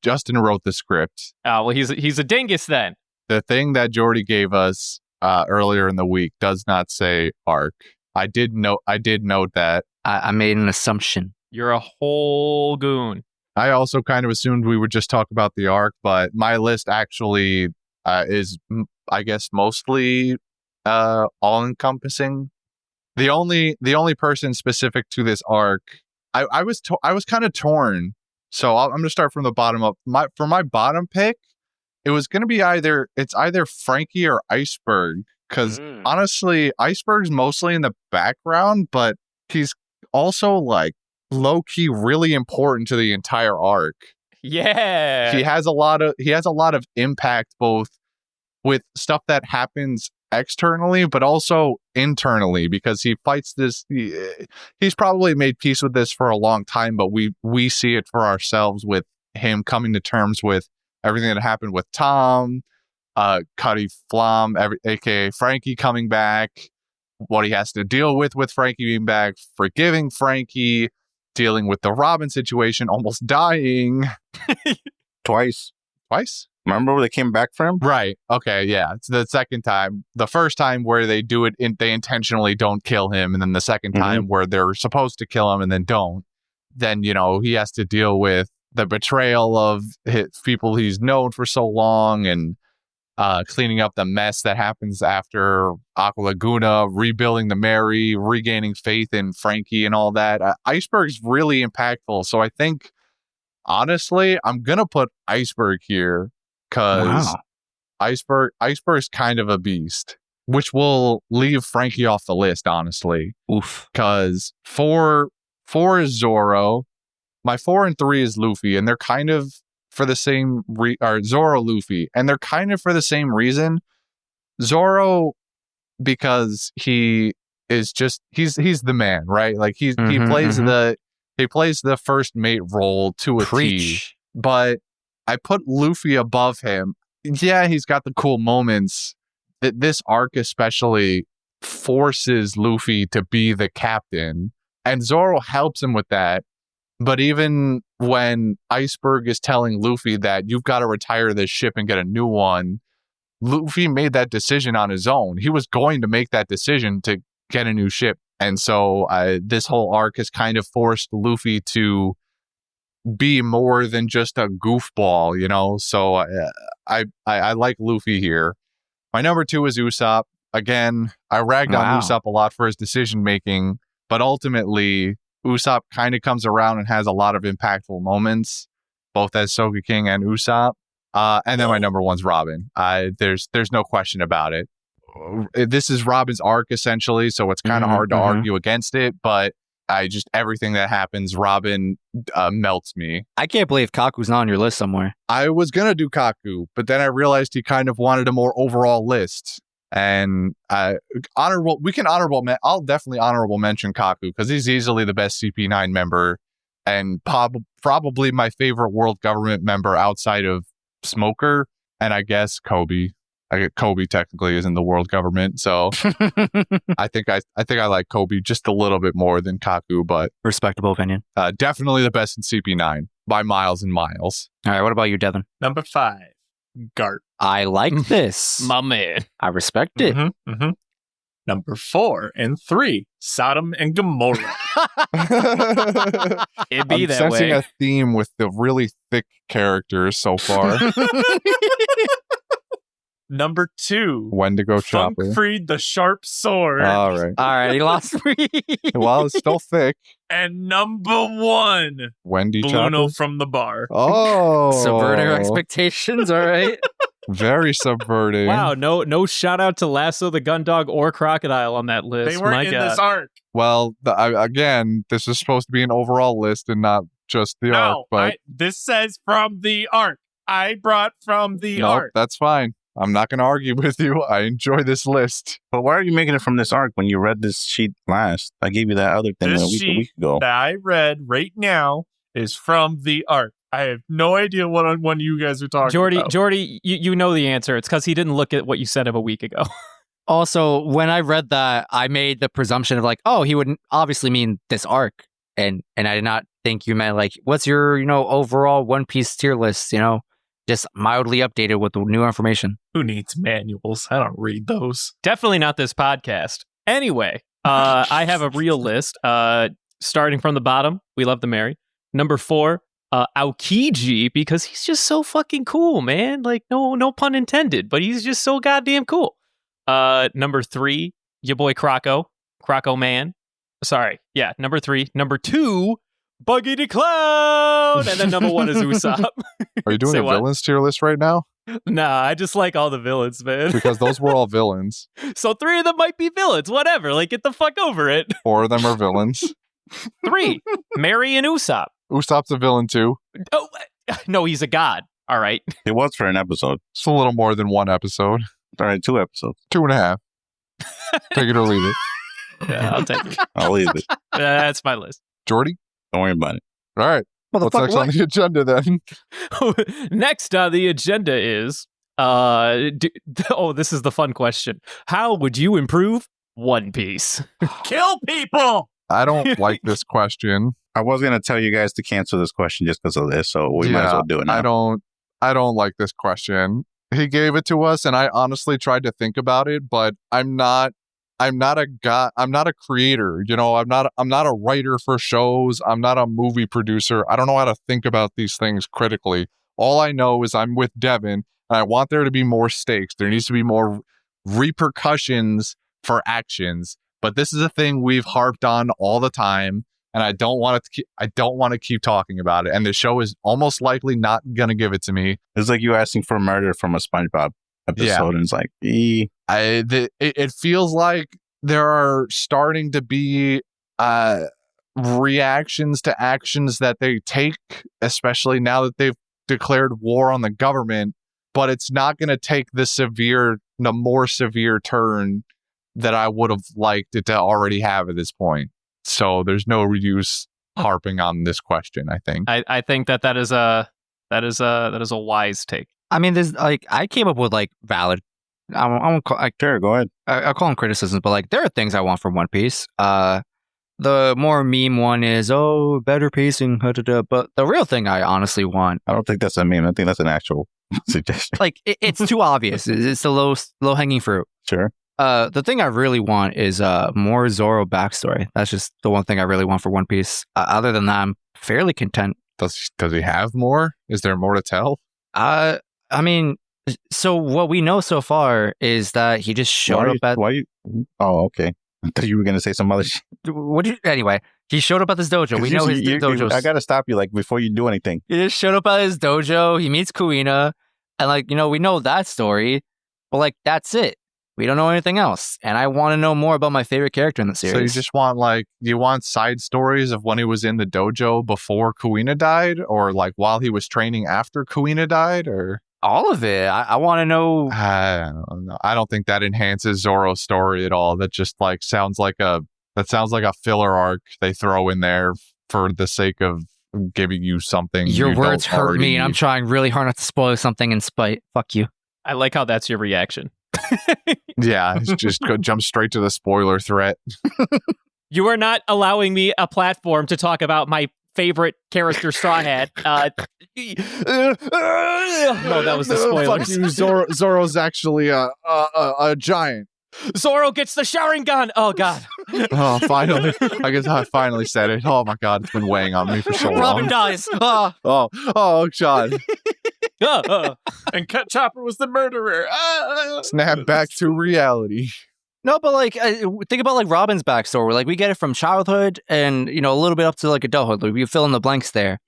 Justin wrote the script. Well, he's a dingus then. The thing that Jordy gave us earlier in the week does not say arc. I did note that. I made an assumption. You're a whole goon. I also kind of assumed we would just talk about the arc, but my list actually is, I guess, mostly all-encompassing. The only person specific to this arc, I was kind of torn. So I'm going to start from the bottom up. For my bottom pick, it was going to be either Frankie or Iceberg, because honestly, Iceberg's mostly in the background, but he's also low-key really important to the entire arc. Yeah. He has a lot of impact both with stuff that happens externally but also internally, because he fights this. He's probably made peace with this for a long time, but we see it for ourselves with him coming to terms with everything that happened with Tom, Cuddy Flom, aka Frankie coming back, what he has to deal with Frankie being back, forgiving Frankie, dealing with the Robin situation, almost dying. Twice. Remember where they came back for him? Right. Okay. Yeah. It's the second time. The first time where they do it, they intentionally don't kill him. And then the second time where they're supposed to kill him and then don't. Then, he has to deal with the betrayal of people he's known for so long and cleaning up the mess that happens after Aqua Laguna, rebuilding the Mary, regaining faith in Frankie and all that. Iceberg's really impactful. So I think Honestly, I'm gonna put Iceberg here because Iceberg's kind of a beast, which will leave Frankie off the list, honestly. Oof. Because 4 is Zoro, my 4 and 3 is Luffy, and they're kind of for the same or Zoro, Luffy, and they're kind of for the same reason. Zoro, because he is just he's the man, right? Like he plays the first mate role to a T. But I put Luffy above him. Yeah, he's got the cool moments. This arc especially forces Luffy to be the captain, and Zoro helps him with that. But even when Iceberg is telling Luffy that you've got to retire this ship and get a new one, Luffy made that decision on his own. He was going to make that decision to get a new ship. And so this whole arc has kind of forced Luffy to be more than just a goofball, you know? So I like Luffy here. My number 2 is Usopp. Again, I ragged on Usopp a lot for his decision making, but ultimately Usopp kind of comes around and has a lot of impactful moments, both as Sogeking and Usopp. And then my number 1's Robin. There's no question about it. This is Robin's arc essentially, so it's kind of hard to argue against it, but everything that happens, Robin melts me. I can't believe Kaku's not on your list somewhere. I was going to do Kaku, but then I realized he kind of wanted a more overall list. And I'll definitely honorable mention Kaku because he's easily the best CP9 member and probably my favorite world government member outside of Smoker and I guess Kobe. Kobe technically is in the world government, so I think I like Kobe just a little bit more than Kaku, but respectable opinion. Definitely the best in CP9 by miles and miles. All right, what about you, Devin? Number 5, Garp. I like this, my man. I respect it. Number 4 and 3, Sodom and Gomorrah. It'd be I'm that sensing way. a theme with the really thick characters so far. Number 2, Wendigo Chopper. Funkfried the Sharp Sword. All right, he lost 3. Well, it's still thick. And number 1, Wendy Bruno Chopper from the bar. Oh, subverting our expectations. All right. Very subverting. Wow, no shout out to Lasso the Gundog or Crocodile on that list. They weren't My in God. this arc. Well, again, this is supposed to be an overall list and not just the arc. But this says from the arc. I brought from the arc. That's fine. I'm not going to argue with you. I enjoy this list. But why are you making it from this arc when you read this sheet last? I gave you that other thing This a sheet week ago. that I read right now is from the arc. I have no idea what one you guys are talking about. Jordy, you know the answer. It's because he didn't look at what you said of a week ago. Also, when I read that, I made the presumption of like, oh, he would obviously mean this arc. And I did not think you meant like, what's your, overall One Piece tier list, just mildly updated with the new information. Who needs manuals? I don't read those. Definitely not this podcast. Anyway, I have a real list. Starting from the bottom, we love the Mary. Number 4, Aokiji, because he's just so fucking cool, man. Like, no pun intended, but he's just so goddamn cool. Number 3, your boy Croco Man. Sorry, yeah, number 3. Number 2, Buggy the Clown, and then number 1 is Usopp. Are you doing Say a what? villains tier list right now? Nah, I just like all the villains, man. Because those were all villains. So 3 of them might be villains. Whatever. Like, get the fuck over it. 4 of them are villains. 3, Mary and Usopp. Usopp's a villain too. Oh, no, he's a god. All right. It was for an episode. It's a little more than 1 episode. All right, 2 episodes. 2.5. Take it or leave it. Yeah, I'll take it. I'll leave it. That's my list. Jordy? Don't worry about it. All right. What's next on the agenda then? Next on the agenda is, this is the fun question. How would you improve One Piece? Kill people! I don't like this question. I was going to tell you guys to cancel this question just because of this, so we might as well do it now. I don't like this question. He gave it to us, and I honestly tried to think about it, but I'm not a guy. I'm not a creator. I'm not a writer for shows. I'm not a movie producer. I don't know how to think about these things critically. All I know is I'm with Devin, and I want there to be more stakes. There needs to be more repercussions for actions. But this is a thing we've harped on all the time. and I don't want to keep talking about it. And the show is almost likely not gonna give it to me. It's like you asking for murder from a SpongeBob episode, and it's like, it feels like there are starting to be reactions to actions that they take, especially now that they've declared war on the government. But it's not going to take the more severe turn that I would have liked it to already have at this point. So there's no use harping on this question. I think. I think that is a wise take. I mean, there's like I came up with like valid. I won't call. Sure, go ahead. I'll call them criticisms, but like there are things I want from One Piece. The more meme one is better pacing. But the real thing I honestly want. I don't think that's a meme. I think that's an actual suggestion. Like it's too obvious. It's the low hanging fruit. Sure. The thing I really want is more Zoro backstory. That's just the one thing I really want for One Piece. Other than that, I'm fairly content. Does he have more? Is there more to tell? I mean, so what we know so far is that he just showed up at. Oh, okay. I thought you were gonna say some other shit. Anyway, he showed up at this dojo. We know his dojo. I gotta stop you, like, before you do anything. He just showed up at his dojo. He meets Kuina, and like we know that story, but like that's it. We don't know anything else, and I want to know more about my favorite character in the series. So you just want side stories of when he was in the dojo before Kuina died, or like while he was training after Kuina died, or all of it. I want to know. I don't know. I don't think that enhances Zoro's story at all. That just like sounds like a filler arc they throw in there for the sake of giving you something. Your words hurt me, and I'm trying really hard not to spoil something in spite. Fuck you. I like how that's your reaction. Yeah, just go jump straight to the spoiler threat. You are not allowing me a platform to talk about my favorite character, Straw Hat. No, that was the spoiler. Fuck you, Zoro's actually a giant. Zoro gets the Sharingan. Oh God. Oh, finally! I guess I finally said it. Oh my God, it's been weighing on me for so long. Robin dies. Oh, God. And Cut Chopper was the murderer. Snap back to reality. No, but like think about like Robin's backstory. Like we get it from childhood and a little bit up to like adulthood. Like, we fill in the blanks there.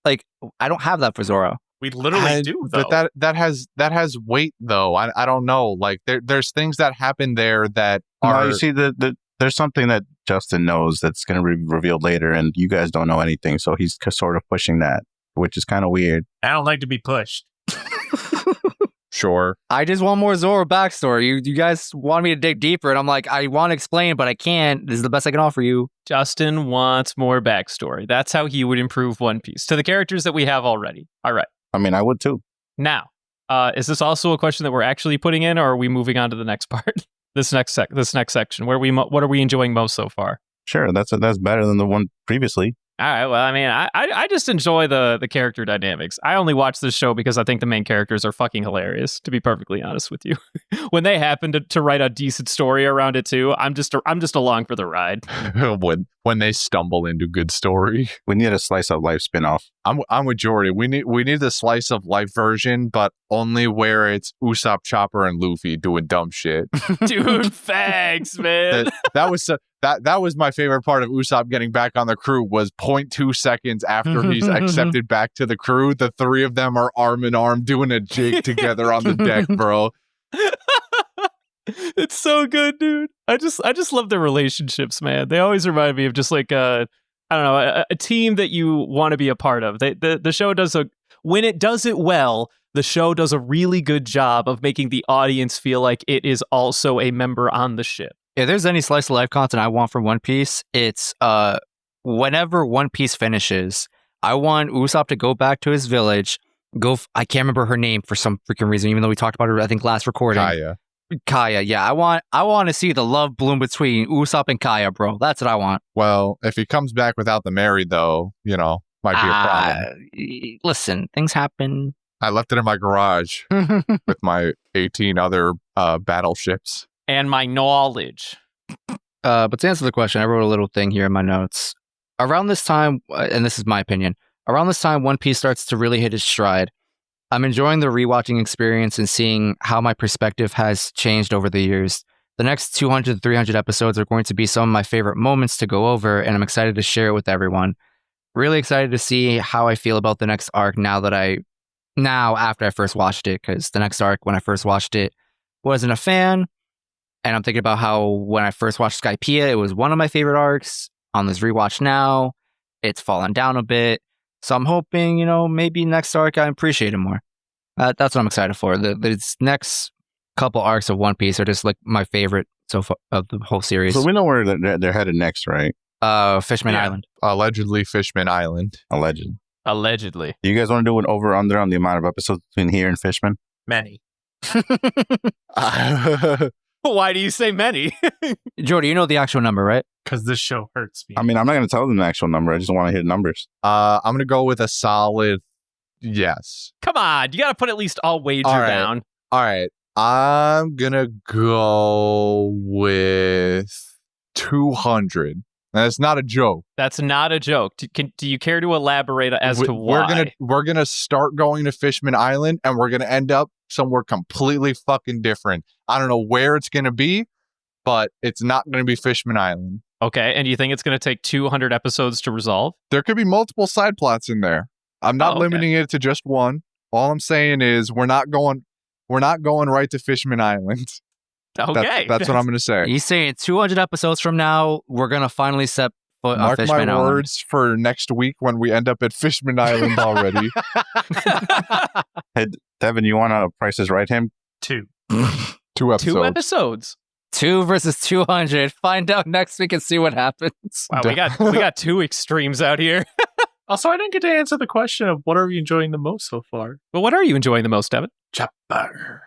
Like I don't have that for Zoro. We literally do, though. But that has weight, though. I don't know. Like there's things that happen there that are. No, you see, there's something that Justin knows that's going to be revealed later, and you guys don't know anything. So he's sort of pushing that, which is kind of weird. I don't like to be pushed. Sure. I just want more Zoro backstory. You guys want me to dig deeper, and I'm like, I want to explain, but I can't. This is the best I can offer you. Justin wants more backstory. That's how he would improve One Piece to the characters that we have already. All right. I mean, I would too. Now, is this also a question that we're actually putting in, or are we moving on to the next part? This next section, what are we enjoying most so far? Sure, that's better than the one previously. All right. Well, I mean, I just enjoy the character dynamics. I only watch this show because I think the main characters are fucking hilarious, to be perfectly honest with you. When they happen to write a decent story around it too, I'm just along for the ride. when they stumble into good story. We need a slice of life spinoff. I'm with Jordy. We need the slice of life version, but only where it's Usopp, Chopper, and Luffy doing dumb shit. Dude, fags, man. That was my favorite part of Usopp getting back on the crew was 0.2 seconds after he's accepted back to the crew. The three of them are arm in arm doing a jig together on the deck, bro. It's so good, dude. I just love their relationships, man. They always remind me of just like I don't know, a team that you want to be a part of. The show when it does it well, the show does a really good job of making the audience feel like it is also a member on the ship. If there's any slice of life content I want from One Piece, it's whenever One Piece finishes, I want Usopp to go back to his village. I can't remember her name for some freaking reason, even though we talked about her, I think, last recording. Kaya, yeah. I want to see the love bloom between Usopp and Kaya, bro. That's what I want. Well, if he comes back without the Mary, though, might be a problem. Listen, things happen. I left it in my garage with my 18 other battleships. And my knowledge. But to answer the question, I wrote a little thing here in my notes. Around this time, and this is my opinion, around this time, One Piece starts to really hit its stride. I'm enjoying the rewatching experience and seeing how my perspective has changed over the years. The next 200 to 300 episodes are going to be some of my favorite moments to go over, and I'm excited to share it with everyone. Really excited to see how I feel about the next arc now after I first watched it, because the next arc, when I first watched it, wasn't a fan. And I'm thinking about how when I first watched Skypiea, it was one of my favorite arcs. On this rewatch now, it's fallen down a bit. So I'm hoping, maybe next arc I appreciate it more. That's what I'm excited for. The next couple arcs of One Piece are just like my favorite so far of the whole series. So we know where they're headed next, right? Fishman Island. Allegedly Fishman Island. Allegedly. Do you guys want to do an over-under on the amount of episodes between here and Fishman? Many. Why do you say many? Jordy, you know the actual number, right? Because this show hurts me. I mean, I'm not going to tell them the actual number. I just want to hear numbers. I'm going to go with a solid yes. Come on, you got to put at least all wager down. All right. I'm going to go with 200. That's not a joke. That's not a joke. Do you care to elaborate as to why? We're gonna start going to Fishman Island, and we're gonna end up somewhere completely fucking different. I don't know where it's gonna be, but it's not gonna be Fishman Island. Okay, and do you think it's gonna take 200 episodes to resolve? There could be multiple side plots in there. I'm not limiting it to just one. All I'm saying is we're not going right to Fishman Island. Okay. That's what I'm going to say. He's saying 200 episodes from now, we're going to finally set foot on Fishman Island. Mark my words for next week when we end up at Fishman Island already. Hey, Devin, you want to Price is Right him? 2. 2 episodes. 2 episodes. 2 versus 200. Find out next week and see what happens. Wow, we got 2 extremes out here. Also, I didn't get to answer the question of what are you enjoying the most so far? Well, what are you enjoying the most, Devin? Chopper.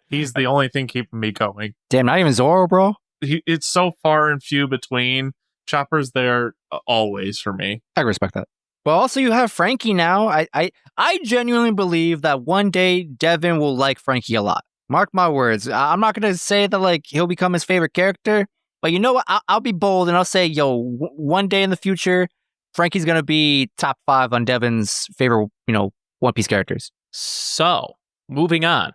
He's He's the only thing keeping me going. Damn, not even Zoro, bro. It's so far and few between. Chopper's there always for me. I respect that. But also you have Frankie now. I genuinely believe that one day Devin will like Frankie a lot. Mark my words. I'm not going to say that he'll become his favorite character, but you know what? I'll be bold and I'll say, one day in the future, Frankie's going to be top 5 on Devin's favorite, One Piece characters. So, moving on.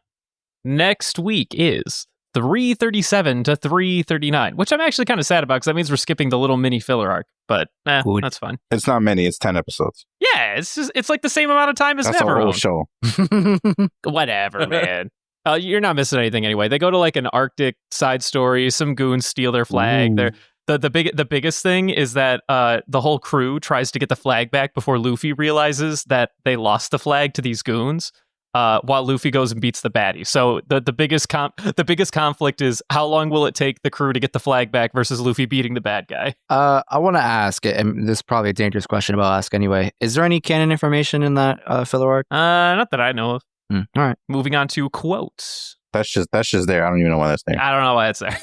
Next week is 337 to 339, which I'm actually kind of sad about because that means we're skipping the little mini filler arc. But that's fine. It's not many. It's 10 episodes. Yeah, it's like the same amount of time as That's Never a whole Own. show. Whatever, man. You're not missing anything anyway. They go to an Arctic side story. Some goons steal their flag. The biggest thing is that the whole crew tries to get the flag back before Luffy realizes that they lost the flag to these goons. While Luffy goes and beats the baddie. So the biggest conflict is how long will it take the crew to get the flag back versus Luffy beating the bad guy? I want to ask, and this is probably a dangerous question, but I'll ask anyway. Is there any canon information in that filler arc? Not that I know of. All right. Moving on to quotes. That's just there. I don't even know why that's there. I don't know why it's there.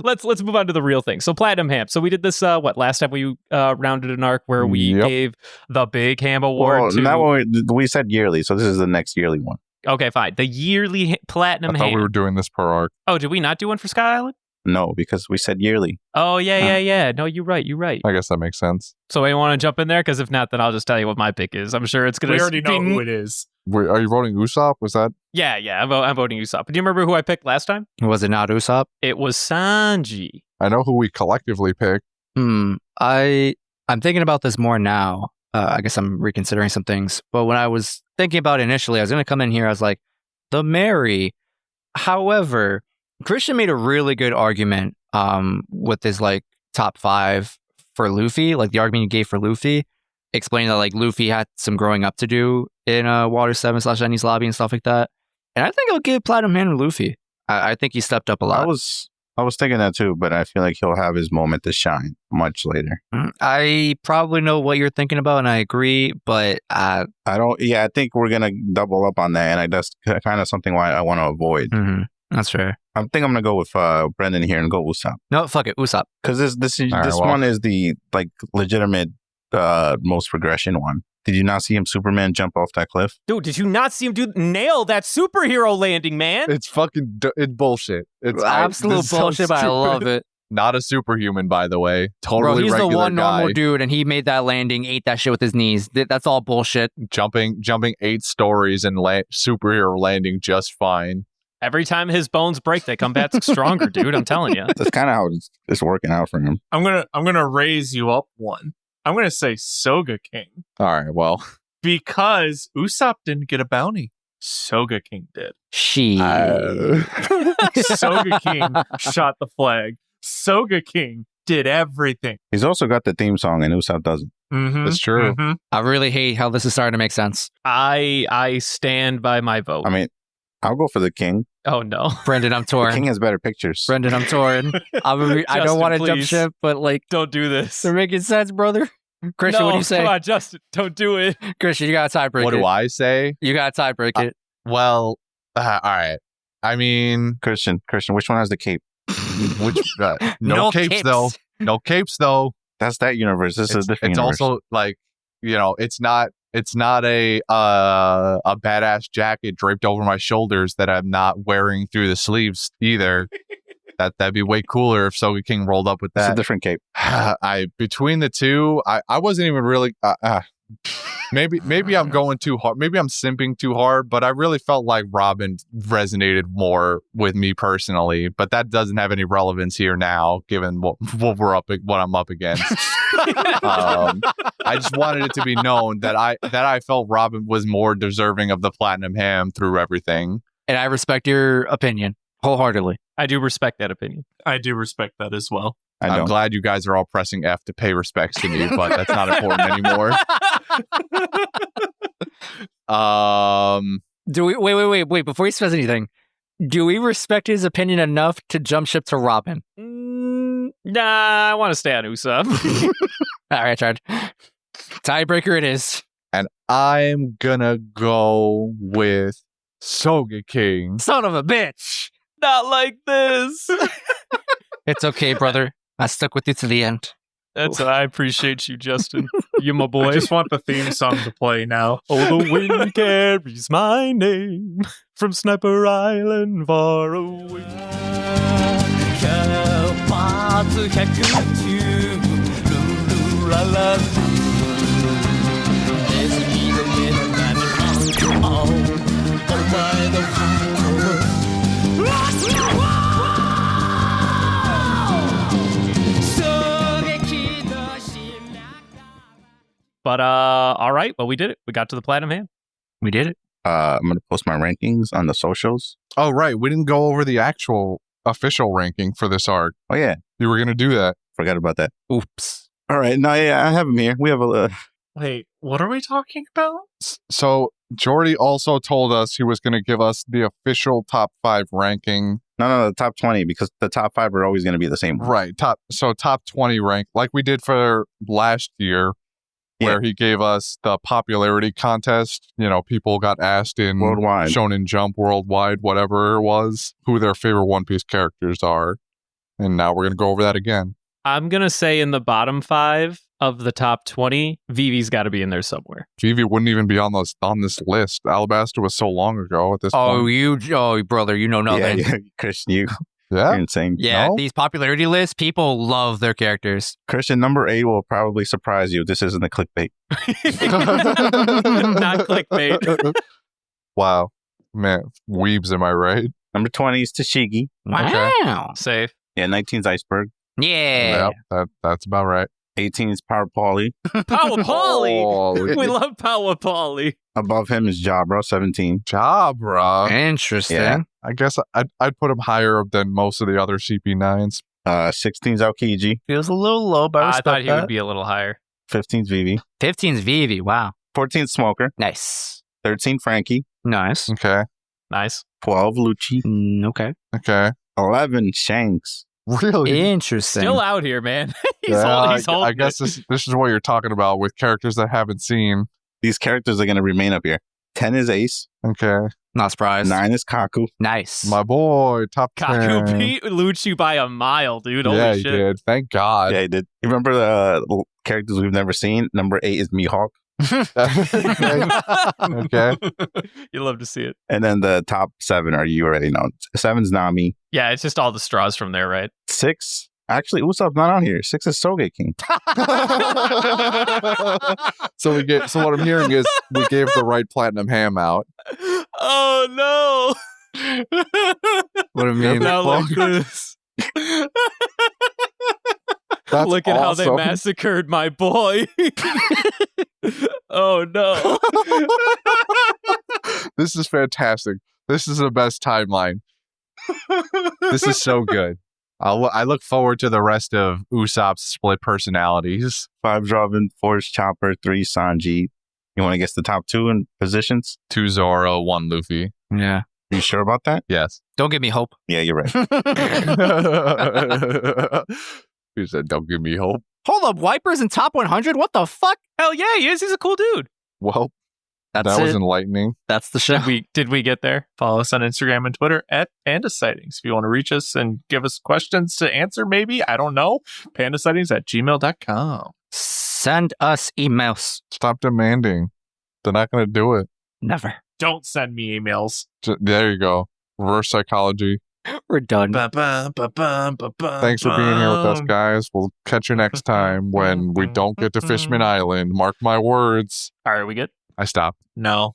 Let's move on to the real thing. So Platinum Ham. So we did this last time we rounded an arc where we gave the Big Ham Award to... That one we said yearly, so this is the next yearly one. Okay, fine. The yearly Platinum Ham. I thought we were doing this per arc. Oh, did we not do one for Sky Island? No, because we said yearly. Oh, yeah. No, you're right. I guess that makes sense. So anyone want to jump in there? Because if not, then I'll just tell you what my pick is. I'm sure it's going to... We already know who it is. Wait, are you voting Usopp? Was that? Yeah, I'm voting Usopp. Do you remember who I picked last time? Was it not Usopp? It was Sanji. I know who we collectively picked. I'm thinking about this more now. I guess I'm reconsidering some things. But when I was thinking about it initially, I was going to come in here. I was like, the Mary. However, Christian made a really good argument with his top 5 for Luffy, the argument he gave for Luffy, explaining that Luffy had some growing up to do in Water 7 / Enies Lobby and stuff like that. And I think I'll give Platinum Hand to Luffy. I think he stepped up a lot. I was thinking that too, but I feel like he'll have his moment to shine much later. I probably know what you're thinking about, and I agree, but I don't. Yeah, I think we're gonna double up on that, and that's kind of something I want to avoid. Mm-hmm. That's fair. I think I'm gonna go with Brendan here and go Usopp. No, fuck it, Usopp, because this one is the legitimate most progression one. Did you not see him Superman jump off that cliff? Dude, did you not see him nail that superhero landing, man? It's fucking it's bullshit. It's absolute bullshit, but I love it. Not a superhuman, by the way. Totally Bro, he's the one guy. normal dude, and he made that landing, ate that shit with his knees. That's all bullshit. Jumping 8 stories and superhero landing just fine. Every time his bones break, they come back stronger, dude. I'm telling you. That's kind of how it's working out for him. I'm gonna raise you up one. I'm gonna say Soga King. All right, well. Because Usopp didn't get a bounty. Soga King did. Soga King shot the flag. Soga King did everything. He's also got the theme song, and Usopp doesn't. Mm-hmm. That's true. Mm-hmm. I really hate how this is starting to make sense. I stand by my vote. I mean, I'll go for the king. Oh no, Brendan, I'm The torn. king has better pictures. Brendan, I'm torn. I don't Justin, want to jump please. ship, but like, don't do this. they're making sense, brother. Christian, no, what do you say? Come on, Justin, don't do it. Christian, you got to tiebreak What it. do I say? You got to tiebreak it. Well, all right. I mean, Christian, which one has the cape? which no capes though. No capes though. That's that universe. This is a different It's universe. also like, it's not a badass jacket draped over my shoulders that I'm not wearing through the sleeves either. That'd be way cooler if Soga King rolled up with It's that. a different cape. Between the two, I wasn't even really maybe I'm going too hard. Maybe I'm simping too hard, but I really felt like Robin resonated more with me personally. But that doesn't have any relevance here now, given what I'm up against. I just wanted it to be known that I felt Robin was more deserving of the platinum ham through everything. And I respect your opinion wholeheartedly. I do respect that opinion. I do respect that as well. I'm glad you guys are all pressing F to pay respects to me, but that's not important anymore. Do we wait before he says anything? Do we respect his opinion enough to jump ship to Robin? Nah, I want to stay on Usopp. All right, Chad. Tiebreaker it is. And I'm gonna go with Soga King. Son of a bitch. Not like this. It's okay, brother. I stuck with you to the end. I appreciate you, Justin. You my boy. I just want the theme song to play now. Oh, the wind carries my name from Sniper Island far away. But all right, well, we did it. We got to the platinum hand. We did it. I'm going to post my rankings on the socials. Oh, right. We didn't go over the actual official ranking for this arc. Oh, yeah. You were going to do that. Forgot about that. Oops. All right. No, yeah, I have them here. We have a... Wait, what are we talking about? So Jordy also told us he was going to give us the official top 5 ranking. No, the top 20, because the top 5 are always going to be the same. Right. Top 20 rank, like we did for last year, where he gave us the popularity contest. People got asked in Worldwide. Shonen Jump Worldwide, whatever it was, who their favorite One Piece characters are. And now we're going to go over that again. I'm going to say in the bottom 5 of the top 20, Vivi's got to be in there somewhere. Vivi wouldn't even be on this list. Alabaster was so long ago at this point. Brother, you know nothing. Yeah, Christian, you're Yeah? insane. Yeah, No? these popularity lists, people love their characters. Christian, number 8 will probably surprise you. This isn't a clickbait. Not clickbait. Wow. Man, weebs, am I right? Number 20 is Tashigi. Wow. Safe. Yeah, 19 is Iceberg. Yeah. That's about right. 18 is Power Pauly. Power Polly. Holy We love Power Polly. Above him is Jabra, 17. Jabra. Interesting. Yeah. I guess I'd put him higher than most of the other CP9s. 16 is Aokiji. Feels a little low, but I thought he would be a little higher. 15 is Vivi. 15's Vivi. Wow. 14 is Smoker. Nice. 13 Frankie. Nice. Okay. Nice. 12 Lucci. Okay. Okay. 11 Shanks. Really? Interesting. Still out here, man. he's Yeah, holding I guess it. this is what you're talking about with characters that haven't seen. These characters are going to remain up here. 10 is Ace. Okay. Not surprised. 9 is Kaku. Nice. My boy, top 10. Kaku beat Lucci by a mile, dude. Holy Yeah, shit. he did. Thank God. Yeah, he did. You remember the characters we've never seen? Number 8 is Mihawk. Okay. You love to see it. And then the top 7 are, you already know. 7 is Nami. Yeah, it's just all the straws from there, right? 6, actually, Usopp's not on here. 6 is Soge King. So what I'm hearing is we gave the right platinum ham out. Oh, no. What do you mean? Not like this. That's Look at how they awesome. massacred my boy. Oh no. This is fantastic. This is the best timeline. This is so good. I look forward to the rest of Usopp's split personalities. 5 Robin, 4 Chopper, 3 Sanji. You want to guess the top 2 in positions? 2 Zoro, 1 Luffy. Yeah. You sure about that? Yes. Don't give me hope. Yeah, you're right. He said, don't give me hope. Hold up, Wiper's in top 100? What the fuck? Hell yeah, he is. He's a cool dude. Well, That's that was it. enlightening. That's the show. Did we get there? Follow us on Instagram and Twitter at Panda Sightings. If you want to reach us and give us questions to answer, maybe, I don't know, pandasightings@gmail.com. Send us emails. Stop demanding. They're not going to do it. Never. Don't send me emails. There you go. Reverse psychology. We're done. Thanks for being here with us, guys. We'll catch you next time when we don't get to Fishman Island. Mark my words. All right, we good? I stopped. No.